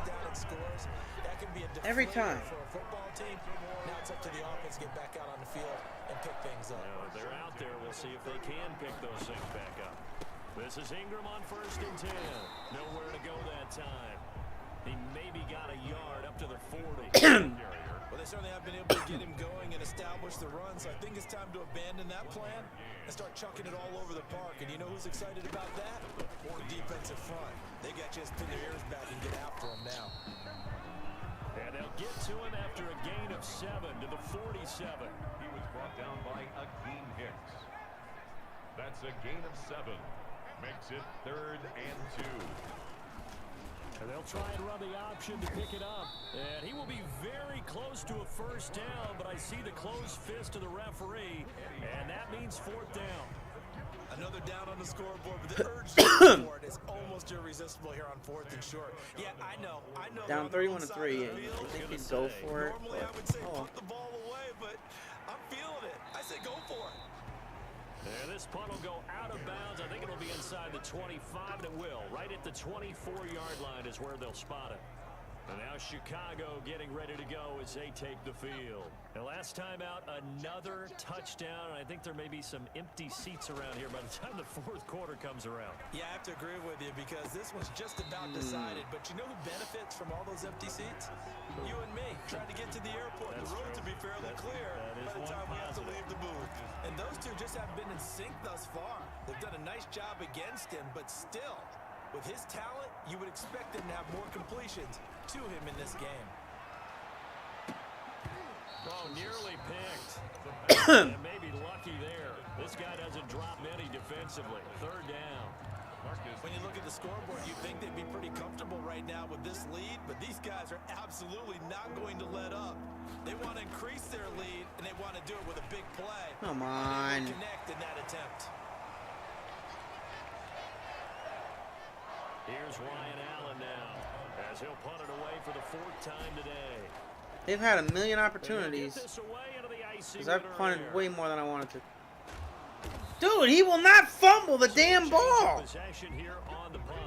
Every time. Now it's up to the offense to get back out on the field and pick things up. They're out there. We'll see if they can pick those things back up. This is Ingram on 1st and 10. Nowhere to go that time. He maybe got a yard up to the 40. Well, they certainly have been able to get him going and establish the run, so I think it's time to abandon that plan and start chucking it all over the park. And you know who's excited about that? The defensive front. They got to just pin their ears back and get after him now. And they'll get to him after a gain of 7 to the 47. He was brought down by Akeem Hicks. That's a gain of 7. Makes it 3rd and 2. And they'll try and run the option to pick it up. And he will be very close to a 1st down, but I see the closed fist of the referee, and that means 4th down. Another down on the scoreboard, but the urge to go for it is almost irresistible here on 4th and short. Yeah, I know. Down 31-3. I think he'd go for it. Normally I would say put the ball away, but I'm feeling it. I say go for it. And this punt will go out of bounds. I think it'll be inside the 25, and it will. Right at the 24-yard line is where they'll spot it. And now Chicago getting ready to go as they take the field. And last time out, another touchdown. And I think there may be some empty seats around here by the time the 4th quarter comes around. Yeah, I have to agree with you because this one's just about decided. But you know who benefits from all those empty seats? You and me, trying to get to the airport. The road to be fairly clear by the time we have to leave the booth. And those two just haven't been in sync thus far. They've done a nice job against him, but still, with his talent, you would expect him to have more completions to him in this game. Oh, nearly picked. Maybe lucky there. This guy doesn't drop many defensively. 3rd down. When you look at the scoreboard, you'd think they'd be pretty comfortable right now with this lead, but these guys are absolutely not going to let up. They want to increase their lead, and they want to do it with a big play. Come on. They connect in that attempt. Here's Ryan Allen now, as he'll punt it away for the 4th time today. They've had a million opportunities because I've punted way more than I wanted to. Dude, he will not fumble the damn ball.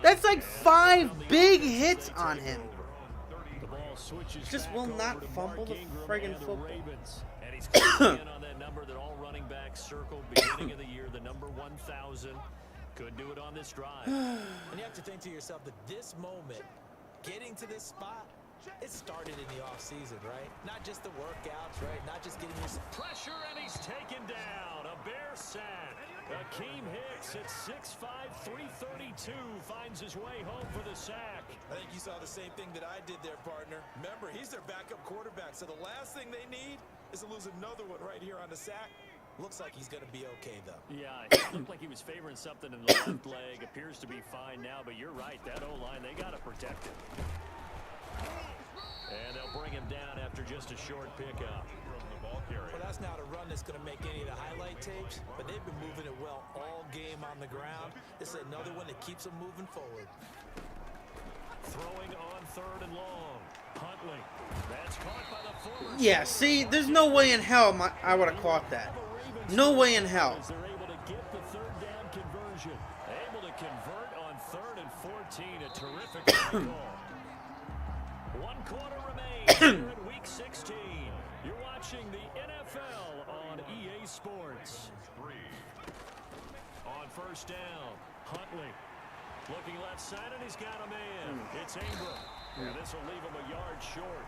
That's like 5 big hits on him. Just will not fumble the friggin' football. And he's closing in on that number that all running backs circled beginning of the year, the number 1,000. Could do it on this drive. And you have to think to yourself that this moment, getting to this spot, it started in the offseason, right? Not just the workouts, right? Not just getting your pressure, and he's taken down. A Bear sack. Akeem Hicks at 6'5", 332 finds his way home for the sack. I think you saw the same thing that I did there, partner. Remember, he's their backup quarterback, so the last thing they need is to lose another one right here on the sack. Looks like he's going to be okay, though. Yeah, it looked like he was favoring something in the left leg. Appears to be fine now, but you're right. That O-line, they got to protect him. And they'll bring him down after just a short pickup. Well, that's not a run that's going to make any of the highlight tapes, but they've been moving it well all game on the ground. This is another one that keeps them moving forward. Throwing on 3rd and long. Huntley. That's caught by the forward. Yeah, see, there's no way in hell I would have caught that. No way in hell. They're able to get the 3rd down conversion. Able to convert on 3rd and 14. A terrific call. 1 quarter remains here in Week 16. You're watching the NFL on EA Sports. On 1st down, Huntley. Looking left side, and he's got a man. It's Ingram. And this will leave him a yard short.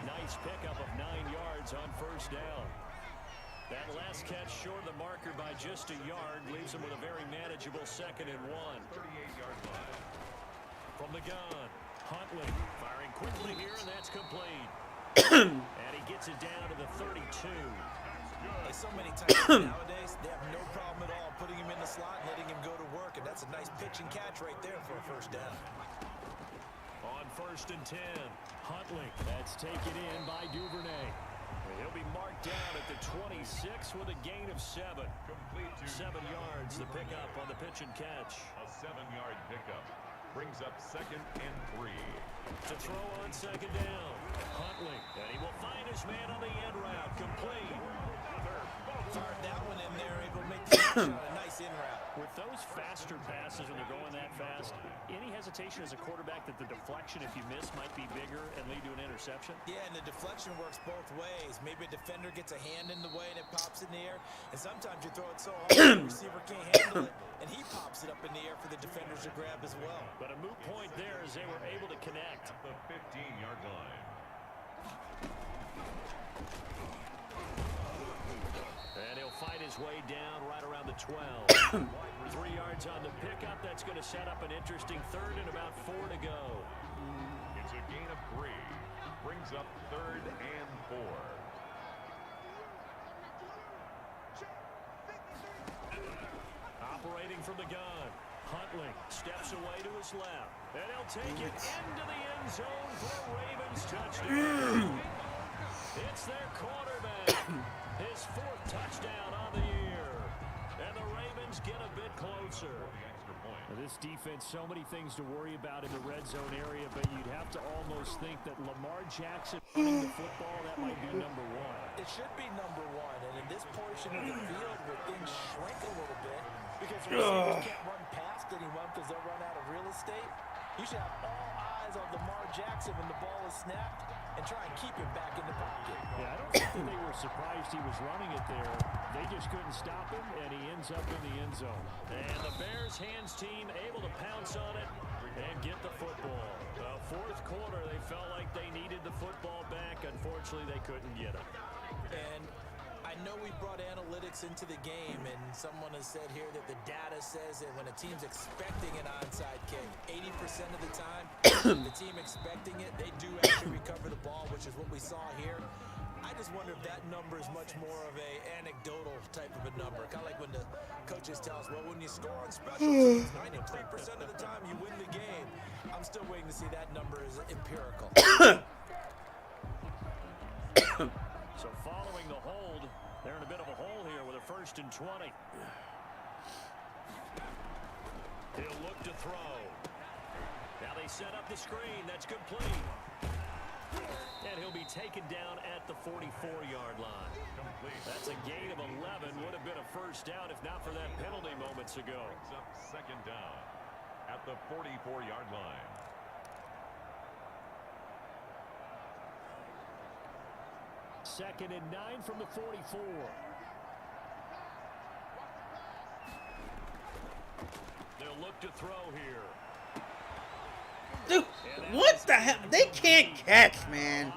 Nice pickup of 9 yards on 1st down. That last catch short of the marker by just a yard leaves him with a very manageable 2nd and 1. 38-yard line. From the gun, Huntley firing quickly here, and that's complete. And he gets it down to the 32. Hey, so many times nowadays, they have no problem at all putting him in the slot and letting him go to work, and that's a nice pitch and catch right there for a 1st down. On 1st and 10, Huntley. That's taken in by Duvernay. He'll be marked down at the 26 with a gain of 7. Complete to 7 yards, the pickup on the pitch and catch. a 7-yard pickup. Brings up 2nd and 3. To throw on 2nd down, Huntley. And he will find his man on the end route, complete. Fired that one in there, able to make the action on a nice in route. With those faster passes when they're going that fast, any hesitation as a quarterback that the deflection, if you miss, might be bigger and lead to an interception? Yeah, and the deflection works both ways. Maybe a defender gets a hand in the way and it pops in the air, and sometimes you throw it so hard the receiver can't handle it, and he pops it up in the air for the defenders to grab as well. But a moot point there as they were able to connect. At the 15-yard line. And he'll fight his way down right around the 12. 3 yards on the pickup. That's going to set up an interesting third and about 4 to go. It's a gain of 3. Brings up 3rd and 4. Operating from the gun. Huntley steps away to his left. And he'll take it into the end zone for a Ravens touchdown. It's their quarterback. His 4th touchdown on the year. And the Ravens get a bit closer. Now, this defense, so many things to worry about in the red zone area, but you'd have to almost think that Lamar Jackson running the football, that might be number 1. It should be number 1, and in this portion of the field where things shrink a little bit because receivers can't run past anyone because they'll run out of real estate, you should have all eyes on Lamar Jackson when the ball is snapped and try and keep it back in the pocket. Yeah, I don't think that they were surprised he was running it there. They just couldn't stop him, and he ends up in the end zone. And the Bears hands team able to pounce on it and get the football. The 4th quarter, they felt like they needed the football back. Unfortunately, they couldn't get it. And I know we brought analytics into the game, and someone has said here that the data says that when a team's expecting an onside kick, 80% of the time, the team expecting it, they do actually recover the ball, which is what we saw here. I just wonder if that number is much more of a anecdotal type of a number. Kind of like when the coaches tell us, well, when you score on special teams, 93% of the time you win the game. I'm still waiting to see that number is empirical. So following the hold, they're in a bit of a hole here with a 1st and 20. He'll look to throw. Now they set up the screen. That's complete. And he'll be taken down at the 44-yard line. Complete. That's a gain of 11. Would have been a 1st down if not for that penalty moments ago. Brings up 2nd down at the 44-yard line. Second and 9 from the 44. They'll look to throw here. Dude, what the hell? They can't catch, man.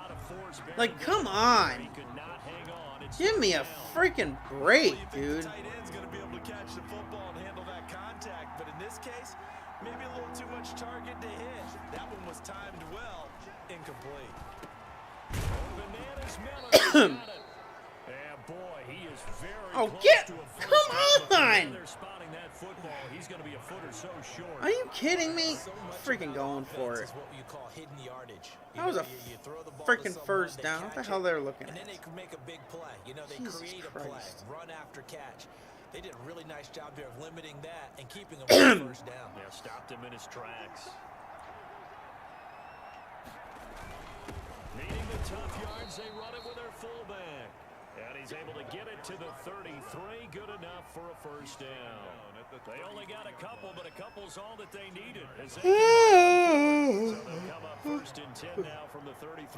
Like, come on. Give me a freaking break, dude. The tight end's going to be able to catch the football and handle that contact, but in this case, maybe a little too much target to hit. That one was timed well, incomplete. Yeah, boy, he is very Oh, close get! to a first Come down. on! They're spotting that football. He's going to be a foot or so short. Are you kidding me? So much Freaking about going for offense it. is what you call hidden yardage. That was a you throw the ball to freaking someone, 1st they down. What the catch hell it, they're looking and then at? they can make a big play. You know, they Jesus create a Christ. play, run after catch. They did a really nice job there of limiting that and keeping him on the 1st down. Yeah, stopped him in his tracks. Needing the tough yards, they run it with their fullback. And he's able to get it to the 33. Good enough for a 1st down. They only got a couple, but a couple's all that they needed. As they so they'll come up 1st and 10 now from the 33.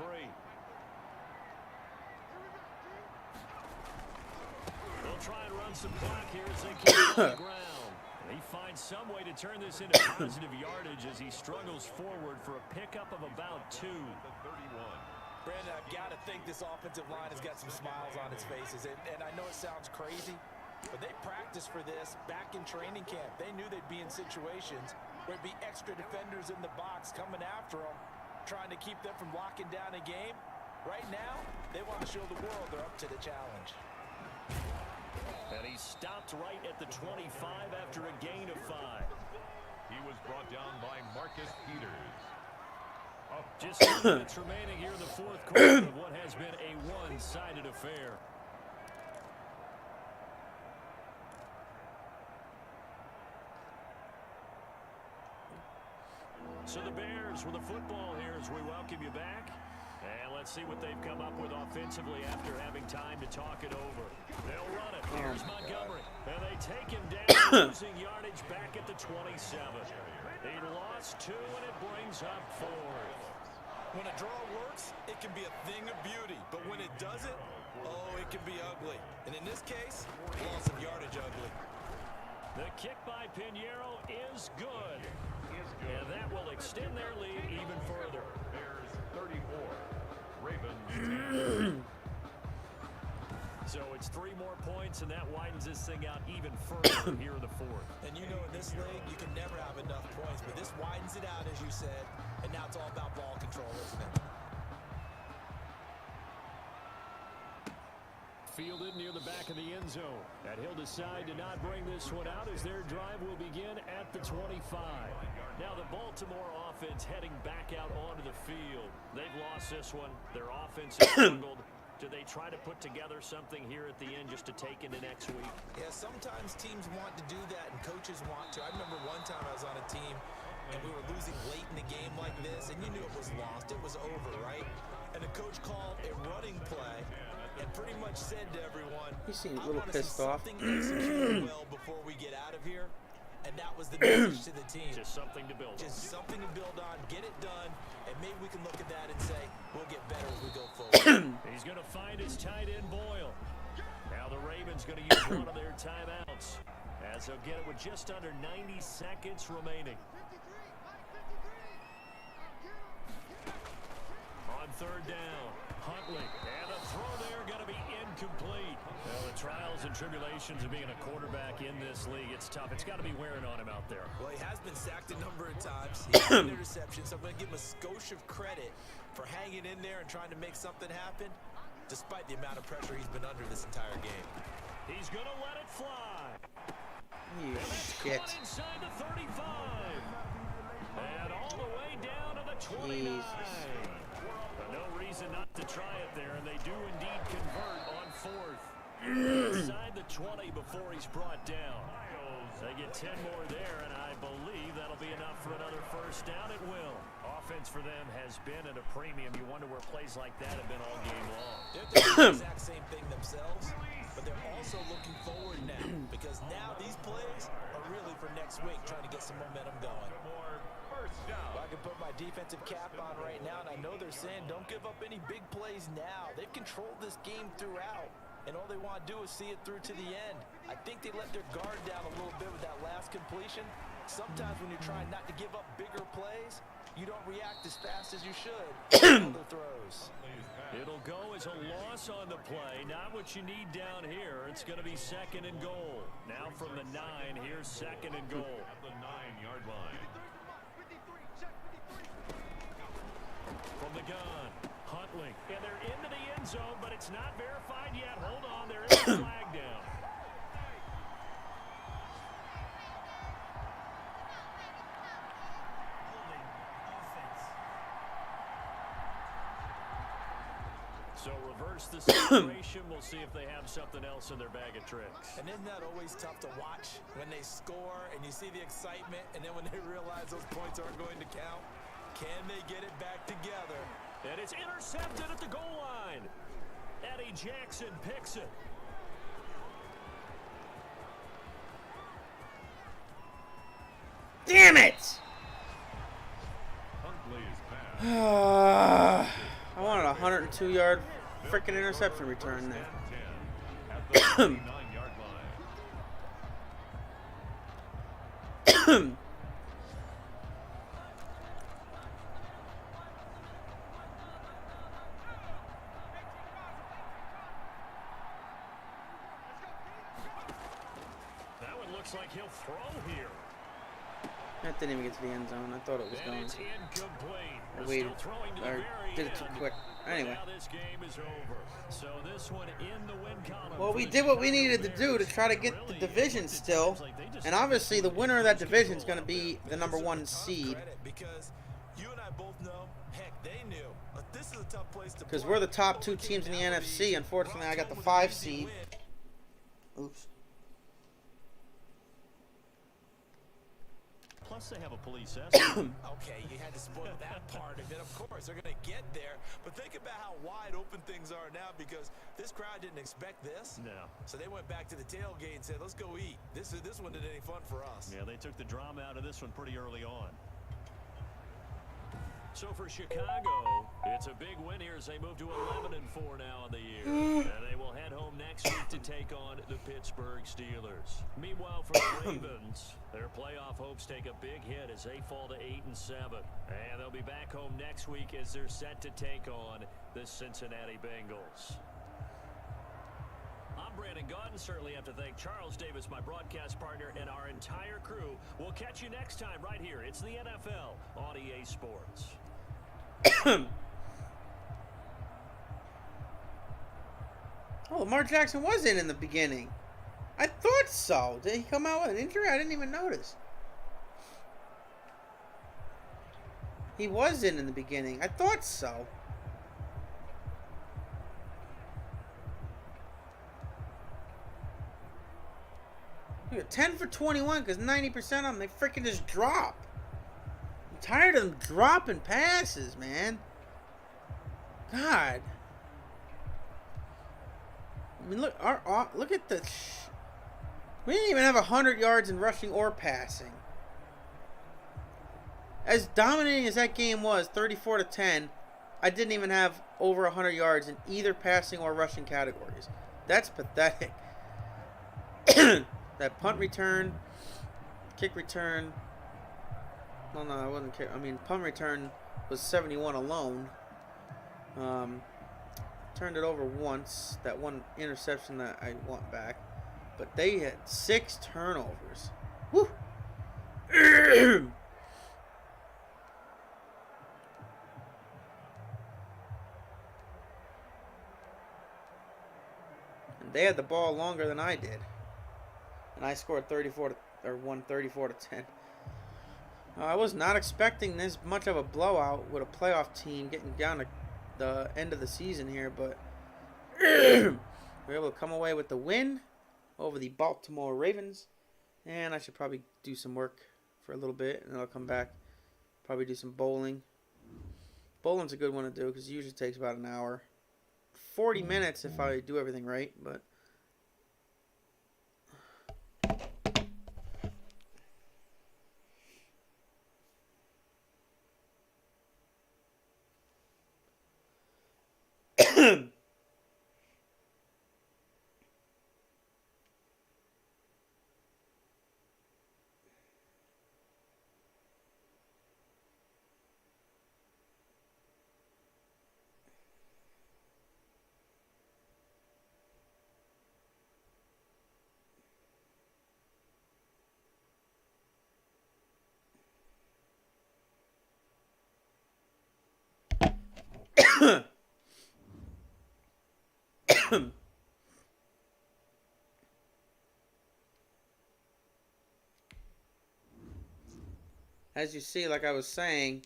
They'll try and run some clock here as they keep it on the ground. And he finds some way to turn this into positive yardage as he struggles forward for a pickup of about 2. Brandon, I've got to think this offensive line has got some smiles on its faces. And I know it sounds crazy, but they practiced for this back in training camp. They knew they'd be in situations where there'd be extra defenders in the box coming after them, trying to keep them from locking down a game. Right now, they want to show the world they're up to the challenge. And he stopped right at the 25 after a gain of 5. He was brought down by Marcus Peters. Just 2 minutes remaining here in the 4th quarter of what has been a one-sided affair. So the Bears with the football here as we welcome you back. And let's see what they've come up with offensively after having time to talk it over. They'll run it. Here's Montgomery. And they take him down, losing yardage back at the 27. He lost 2, and it brings up 4th. When a draw works, it can be a thing of beauty. But when it doesn't, oh, it can be ugly. And in this case, loss of yardage ugly. The kick by Pinheiro is good. And that will extend their lead even further. Bears 34. Ravens 10. So it's 3 more points, and that widens this thing out even further here in the 4th. And you know in this league, you can never have enough points. But this widens it out, as you said. And now it's all about ball control, isn't it? Fielded near the back of the end zone. And he'll decide to not bring this one out as their drive will begin at the 25. Now the Baltimore offense heading back out onto the field. They've lost this one. Their offense has struggled. Do they try to put together something here at the end just to take into next week? Yeah, sometimes teams want to do that and coaches want to. I remember one time I was on a team and we were losing late in the game like this, and you knew it was lost. It was over, right? And the coach called a running play and pretty much said to everyone, He seemed a little pissed off. Executed well before we get out of here. And that was the message to the team. Just something to build on. Just something to build on, get it done, and maybe we can look at that and say, we'll get better as we go forward. He's going to find his tight end, Boyle. Now the Ravens going to use one of their timeouts, as they'll get it with just under 90 seconds remaining. On 3rd down, Huntley, and the throw there going to be incomplete. Well, the trials and tribulations of being a quarterback in this league, it's tough. It's got to be wearing on him out there. Well, he has been sacked a number of times. He had an interception, so I'm going to give him a skosh of credit for hanging in there and trying to make something happen, despite the amount of pressure he's been under this entire game. He's going to let it fly. You shit. Inside the 35. And all the way down to the 29. But no reason not to try it there, and they do indeed convert on 4th. Inside the 20 before he's brought down. They get 10 more there, and I believe that'll be enough for another first down. It will. Offense for them has been at a premium. You wonder where plays like that have been all game long. They're doing the exact same thing themselves, but they're also looking forward now, because now these plays are really for next week, trying to get some momentum going. Well, I can put my defensive cap on right now, and I know they're saying don't give up any big plays now. They've controlled this game throughout, and all they want to do is see it through to the end. I think they let their guard down a little bit with that last completion. Sometimes when you're trying not to give up bigger plays, you don't react as fast as you should on the throws. It'll go as a loss on the play. Not what you need down here. It's going to be 2nd and goal. Now from the 9, here's 2nd and goal. At the 9-yard line. From the gun, Huntley. And they're into the end zone, but it's not verified yet. Hold on, there is a flag down. So reverse the situation. We'll see if they have something else in their bag of tricks. And isn't that always tough to watch when they score and you see the excitement, and then when they realize those points aren't going to count? Can they get it back together? And it's intercepted at the goal line. Eddie Jackson picks it. Damn it! Huntley's pass. I wanted a 102-yard freaking interception return there. At the 9-yard line. That one looks like he'll throw here. That didn't even get to the end zone. I thought it was And going. it's incomplete. I waited. Still throwing to the I very did it too end. quick. Anyway. Now this game is over. So this one in the win column. Well, we did what we needed to do to try to get the division still. And obviously the winner of that division is going to be the #1 seed. Because you and I both know, heck, they knew. This is a tough place to Because play. we're the top 2 teams in the NFC. Unfortunately, I got the 5 seed. Oops. Plus, they have a police escort. Okay, you had to spoil that part of it. Of course, they're going to get there. But think about how wide open things are now because this crowd didn't expect this. No. So they went back to the tailgate and said, let's go eat. This one didn't any fun for us. Yeah, they took the drama out of this one pretty early on. So for Chicago, it's a big win here as they move to 11-4 now in the year. And they will head home next week to take on the Pittsburgh Steelers. Meanwhile, for the Ravens, their playoff hopes take a big hit as they fall to 8-7. And they'll be back home next week as they're set to take on the Cincinnati Bengals. I'm Brandon Gaudin. Certainly have to thank Charles Davis, my broadcast partner, and our entire crew. We'll catch you next time right here. It's the NFL on EA Sports. Oh, Lamar Jackson was in the beginning. I thought so. Did he come out with an injury? I didn't even notice. He was in the beginning. I thought so. Look at 10 for 21 because 90% of them, they freaking just drop. I'm tired of them dropping passes, man. God. I mean, look, look at the... We didn't even have 100 yards in rushing or passing. As dominating as that game was, 34-10, I didn't even have over 100 yards in either passing or rushing categories. That's pathetic. That punt return, kick return. Well, no, I wasn't. I mean, punt return was 71 alone. Turned it over once. That one interception that I want back, but they had 6 turnovers. Woo! And they had the ball longer than I did. And I scored won 34-10. I was not expecting this much of a blowout with a playoff team getting down to the end of the season here, but we're able to come away with the win over the Baltimore Ravens. And I should probably do some work for a little bit, and then I'll come back, probably do some bowling. Bowling's a good one to do because it usually takes about an hour. 40 minutes if I do everything right, but... As you see, like I was saying,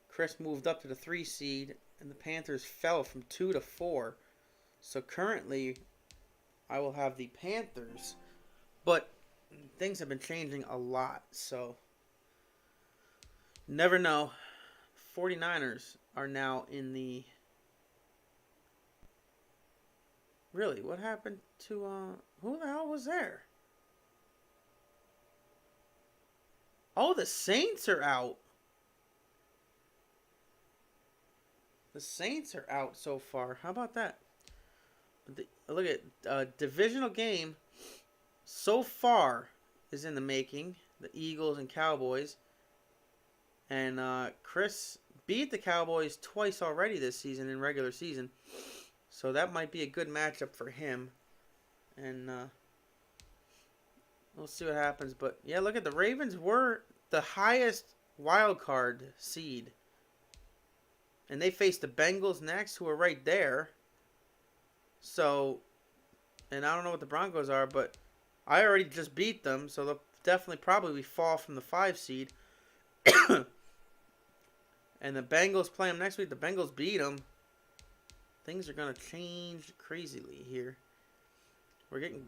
Chris moved up to the 3 seed, and the Panthers fell from 2 to 4. So currently, I will have the Panthers, but things have been changing a lot, so never know. 49ers are now in the... Really, what happened to, who the hell was there? Oh, the Saints are out. The Saints are out so far. How about that? Look at divisional game so far is in the making. The Eagles and Cowboys. And Chris beat the Cowboys twice already this season in regular season. So that might be a good matchup for him. And we'll see what happens. But yeah, look at the Ravens were the highest wild card seed. And they face the Bengals next, who are right there. So, and I don't know what the Broncos are, but I already just beat them. So they'll definitely probably fall from the 5 seed. And the Bengals play them next week. The Bengals beat them. Things are going to change crazily here. We're getting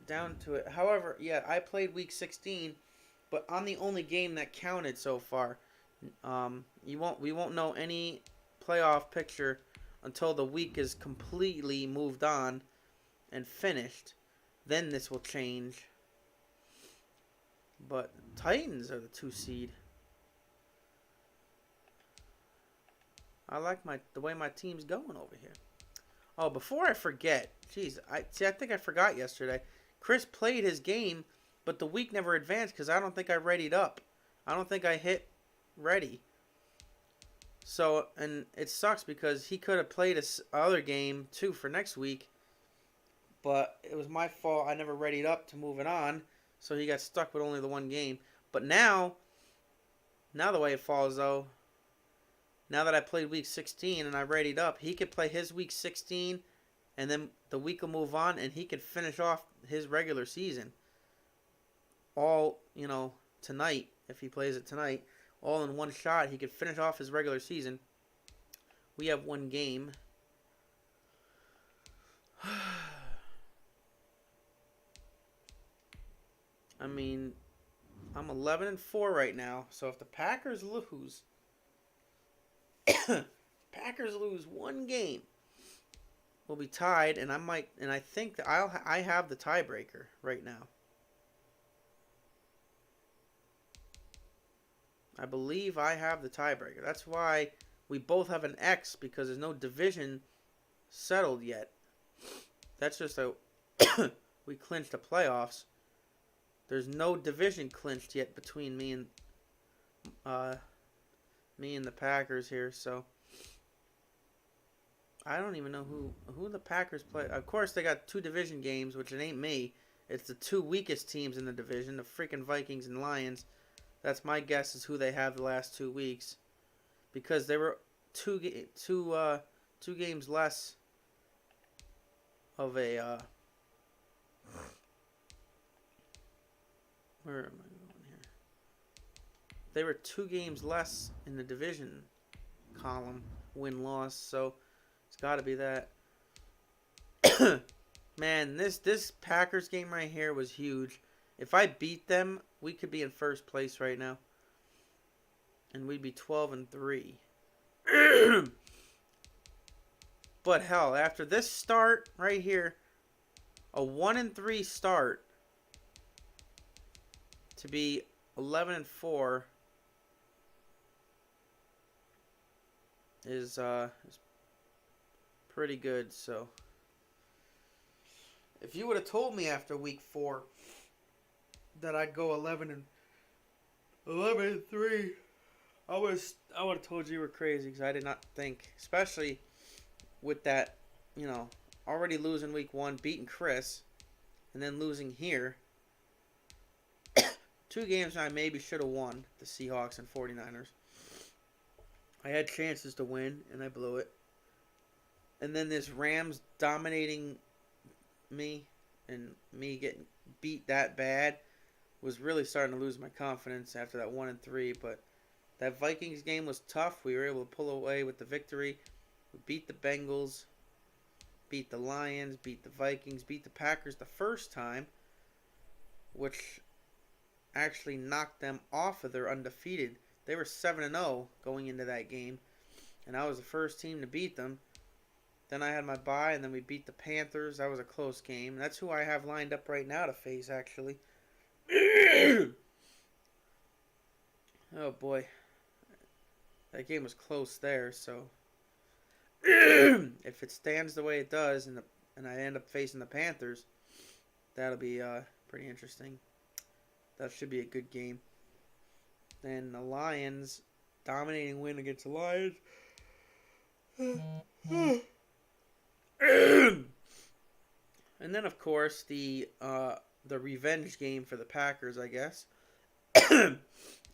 down to it. However, yeah, I played week 16, but on the only game that counted so far. We won't know any playoff picture until the week is completely moved on and finished. Then this will change. But Titans are the 2 seed. I like the way my team's going over here. Oh, before I forget, jeez, I think I forgot yesterday. Chris played his game, but the week never advanced because I don't think I readied up. I don't think I hit ready. So, and it sucks because he could have played this other game too for next week, but it was my fault. I never readied up to move it on, so he got stuck with only the 1 game. But now the way it falls though, now that I played week 16 and I readied up, he could play his week 16, and then the week will move on, and he could finish off his regular season. All, tonight, if he plays it tonight, all in one shot, he could finish off his regular season. We have 1 game. I mean, I'm 11-4 right now, so if the Packers lose, Packers lose 1 game, we'll be tied, and I think that I have the tiebreaker right now. I believe I have the tiebreaker. That's why we both have an X, because there's no division settled yet. That's just we clinched the playoffs. There's no division clinched yet between me and the Packers here, so I don't even know who the Packers play. Of course, they got 2 division games, which it ain't me. It's the 2 weakest teams in the division, the freaking Vikings and Lions. That's my guess is who they have the last 2 weeks, because they were two games less of a where am I going here? They were 2 games less in the division column, win-loss, so it's got to be that. Man, this Packers game right here was huge. If I beat them, we could be in first place right now, and we'd be 12-3. But hell, after this start right here, a 1-3 start, to be 11-4 is pretty good. So if you would have told me after week 4 that I'd go 11-3, I would have told you were crazy, because I did not think, especially with that, already losing week 1, beating Chris, and then losing here. 2 games I maybe should have won, the Seahawks and 49ers. I had chances to win, and I blew it. And then this Rams dominating me, and me getting beat that bad, was really starting to lose my confidence after that 1-3. But that Vikings game was tough. We were able to pull away with the victory. We beat the Bengals, beat the Lions, beat the Vikings, beat the Packers the first time, which actually knocked them off of their undefeated. They were 7-0 going into that game, and I was the first team to beat them. Then I had my bye, and then we beat the Panthers. That was a close game. That's who I have lined up right now to face, actually. Oh boy, that game was close there. So if it stands the way it does, and I end up facing the Panthers, that'll be pretty interesting. That should be a good game. Then the Lions, dominating win against the Lions. And then, of course, the revenge game for the Packers, I guess.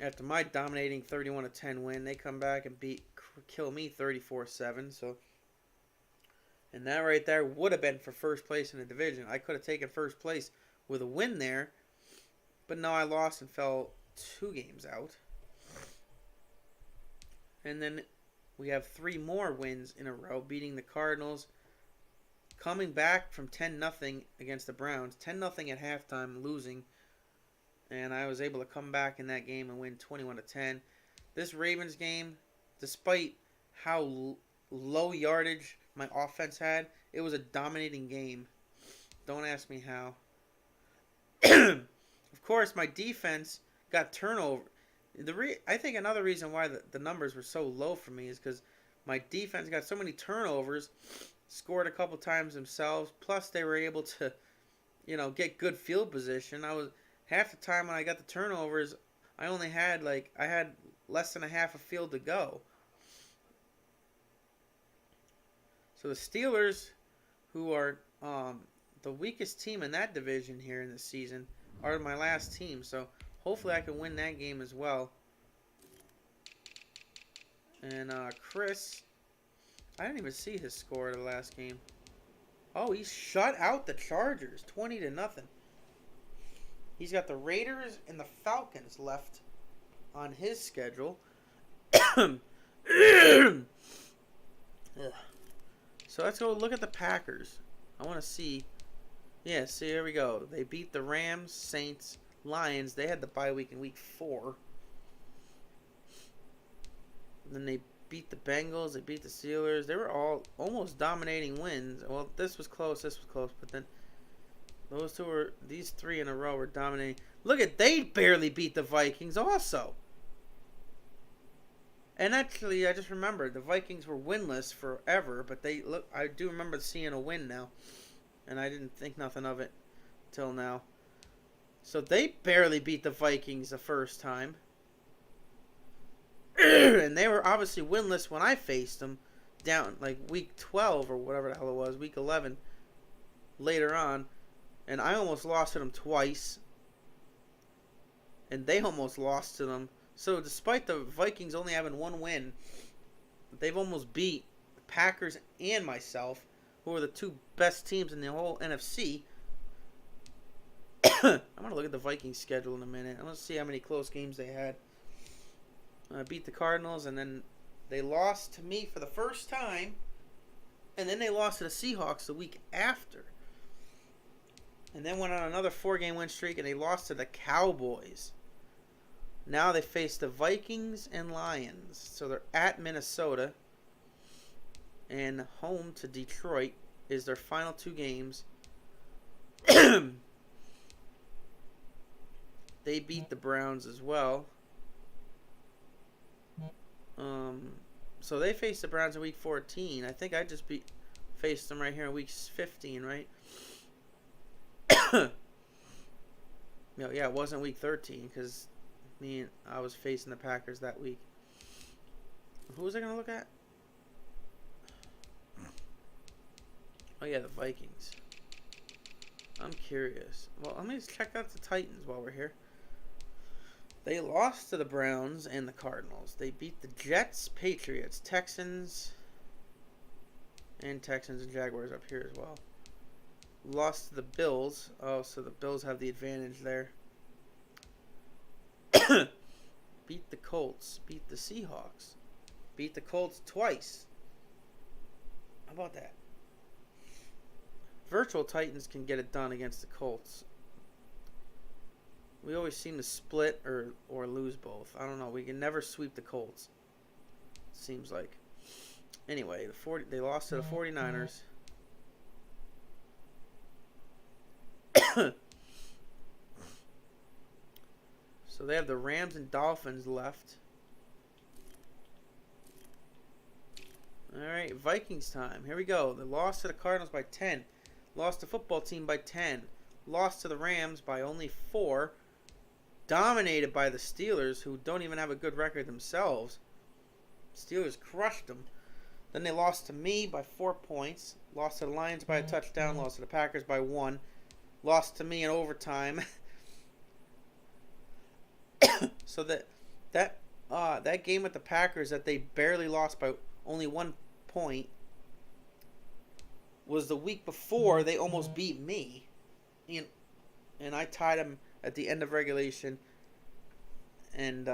After my dominating 31-10 win, they come back and kill me 34-7. So, and that right there would have been for first place in the division. I could have taken first place with a win there, but no, I lost and fell 2 games out. And then we have 3 more wins in a row, beating the Cardinals, coming back from 10-0 against the Browns, 10-0 at halftime, losing, and I was able to come back in that game and win 21-10. This Ravens game, despite how low yardage my offense had, it was a dominating game. Don't ask me how. Of course, my defense got turnover. I think another reason why the numbers were so low for me is because my defense got so many turnovers, scored a couple times themselves, plus they were able to, get good field position. I was half the time when I got the turnovers, I had less than a half a field to go. So the Steelers, who are the weakest team in that division here in the season, are my last team. So hopefully I can win that game as well. And Chris, I didn't even see his score of the last game. Oh, he shut out the Chargers, 20-0. He's got the Raiders and the Falcons left on his schedule. So let's go look at the Packers. I want to see. Yeah, see, here we go. They beat the Rams, Saints, Lions. They had the bye week in week 4. And then they beat the Bengals. They beat the Steelers. They were all almost dominating wins. Well, this was close. But then these 3 in a row were dominating. Look at, they barely beat the Vikings also. And actually, I just remembered, the Vikings were winless forever, but I do remember seeing a win now. And I didn't think nothing of it till now. So they barely beat the Vikings the first time. And they were obviously winless when I faced them down like week 12 or whatever the hell it was, week 11 later on. And I almost lost to them twice. And they almost lost to them. So despite the Vikings only having one win, they've almost beat the Packers and myself, who are the 2 best teams in the whole NFC. I'm going to look at the Vikings schedule in a minute. I want to see how many close games they had. Beat the Cardinals, and then they lost to me for the first time. And then they lost to the Seahawks the week after. And then went on another 4-game win streak, and they lost to the Cowboys. Now they face the Vikings and Lions. So they're at Minnesota. And home to Detroit is their final 2 games. They beat the Browns as well. So they faced the Browns in week 14. I think I just faced them right here in week 15, right? No, yeah, it wasn't week 13 because I was facing the Packers that week. Who was I going to look at? Oh, yeah, the Vikings. I'm curious. Well, let me check out the Titans while we're here. They lost to the Browns and the Cardinals. They beat the Jets, Patriots, Texans and Jaguars up here as well. Lost to the Bills. Oh, so the Bills have the advantage there. Beat the Colts. Beat the Seahawks. Beat the Colts twice. How about that? Virtual Titans can get it done against the Colts. We always seem to split or lose both. I don't know. We can never sweep the Colts. Seems like. Anyway, they lost to the 49ers. So they have the Rams and Dolphins left. Alright, Vikings time. Here we go. They lost to the Cardinals by 10. Lost to the football team by 10. Lost to the Rams by only 4. Dominated by the Steelers, who don't even have a good record themselves. Steelers crushed them. Then they lost to me by 4 points. Lost to the Lions by a touchdown. Lost to the Packers by 1. Lost to me in overtime. So that game with the Packers that they barely lost by only 1 point was the week before they almost beat me. And I tied them at the end of regulation and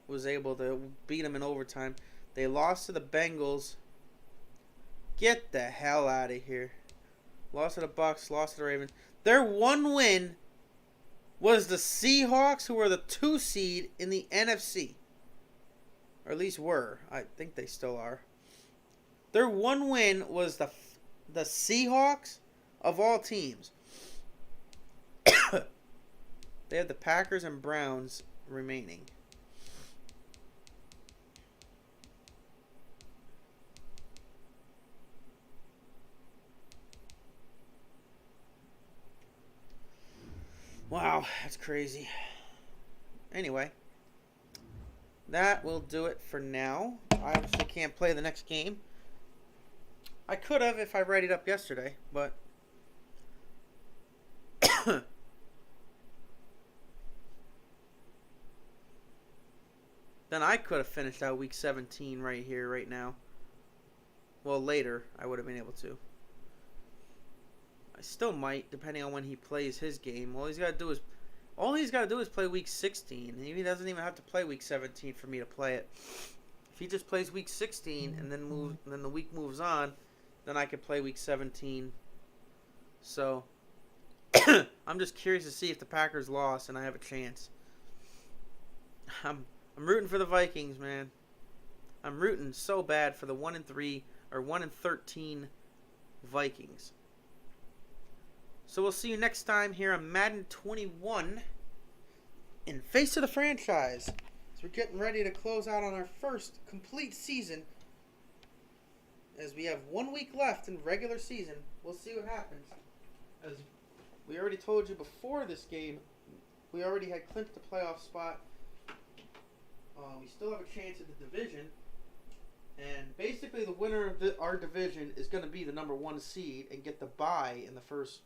was able to beat them in overtime. They lost to the Bengals. Get the hell out of here. Lost to the Bucks, lost to the Ravens. Their one win was the Seahawks, who were the 2 seed in the NFC. Or at least were. I think they still are. Their one win was the Seahawks of all teams. They had the Packers and Browns remaining. Wow, that's crazy. Anyway, that will do it for now. I obviously can't play the next game. I could have if I read it up yesterday, but then I could have finished out week 17 right here, right now. Well, later I would have been able to. I still might, depending on when he plays his game. All he's got to do is play week 16. He doesn't even have to play week 17 for me to play it. If he just plays week 16 and then the week moves on, then I could play week 17. So I'm just curious to see if the Packers lost and I have a chance. I'm rooting for the Vikings, man. I'm rooting so bad for the 1-3 or 1-13 Vikings. So we'll see you next time here on Madden 21 in Face of the Franchise. So we're getting ready to close out on our first complete season. As we have 1 week left in regular season. We'll see what happens. As we already told you before this game, we already had clinched the playoff spot. We still have a chance at the division. And basically the winner of our division is going to be the number 1 seed and get the bye in the first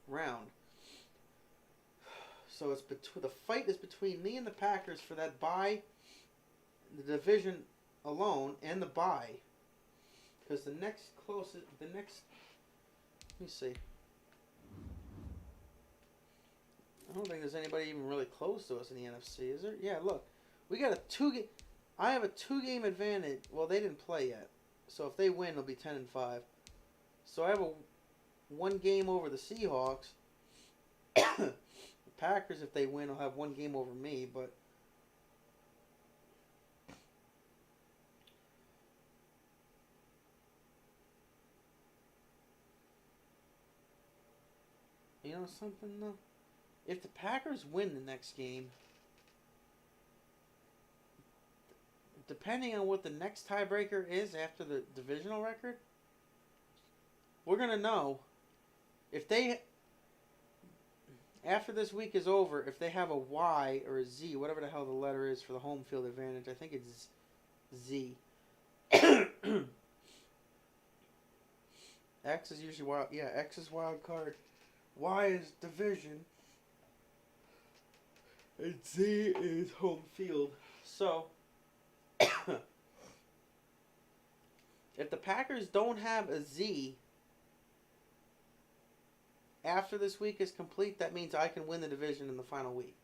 round. So it's the fight is between me and the Packers for that bye, the division alone, and the bye. Because let me see. I don't think there's anybody even really close to us in the NFC, is there? Yeah, look. We got I have a 2-game advantage. Well, they didn't play yet. So if they win, it'll be 10-5. So I have a 1 game over the Seahawks. The Packers, if they win, will have 1 game over me, but you know something though? If the Packers win the next game, depending on what the next tiebreaker is after the divisional record, we're going to know if they, after this week is over, if they have a Y or a Z, whatever the hell the letter is for the home field advantage. I think it's Z. X is usually wild. Yeah, X is wild card. Y is division. And Z is home field. So, if the Packers don't have a Z after this week is complete, that means I can win the division in the final week.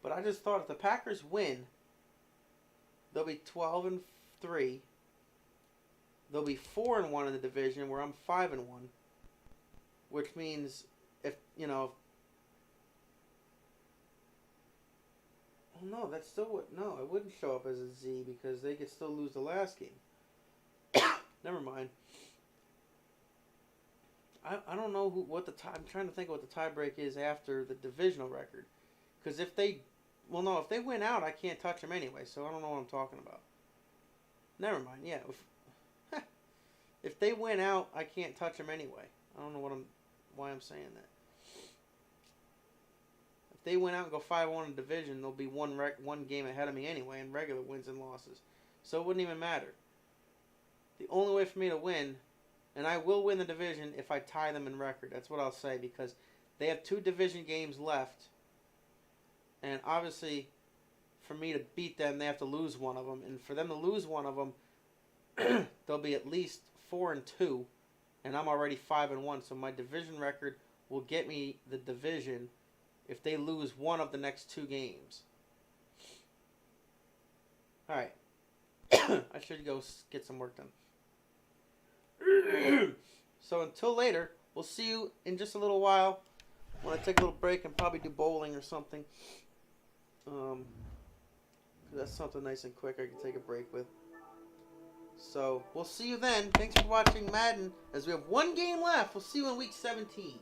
But I just thought if the Packers win, they'll be 12-3. They'll be 4-1 in the division, where I'm 5-1. Which means if oh no, that's still what. No, it wouldn't show up as a Z because they could still lose the last game. Never mind. I don't know I'm trying to think of what the tiebreak is after the divisional record, because if they win out, I can't touch them anyway. So I don't know what I'm talking about. Never mind. Yeah, if they win out, I can't touch them anyway. I don't know why I'm saying that. If they win out and go 5-1 in division, they'll be one game ahead of me anyway in regular wins and losses. So it wouldn't even matter. The only way for me to win, and I will win the division if I tie them in record. That's what I'll say, because they have 2 division games left. And obviously, for me to beat them, they have to lose one of them. And for them to lose one of them, they'll be at least 4-2. And I'm already 5-1. So my division record will get me the division if they lose one of the next 2 games. Alright. I should go get some work done. So until later, we'll see you in just a little while When I take a little break and probably do bowling or something. 'Cause that's something nice and quick I can take a break with. So, we'll see you then. Thanks for watching Madden. As we have one game left, we'll see you in week 17.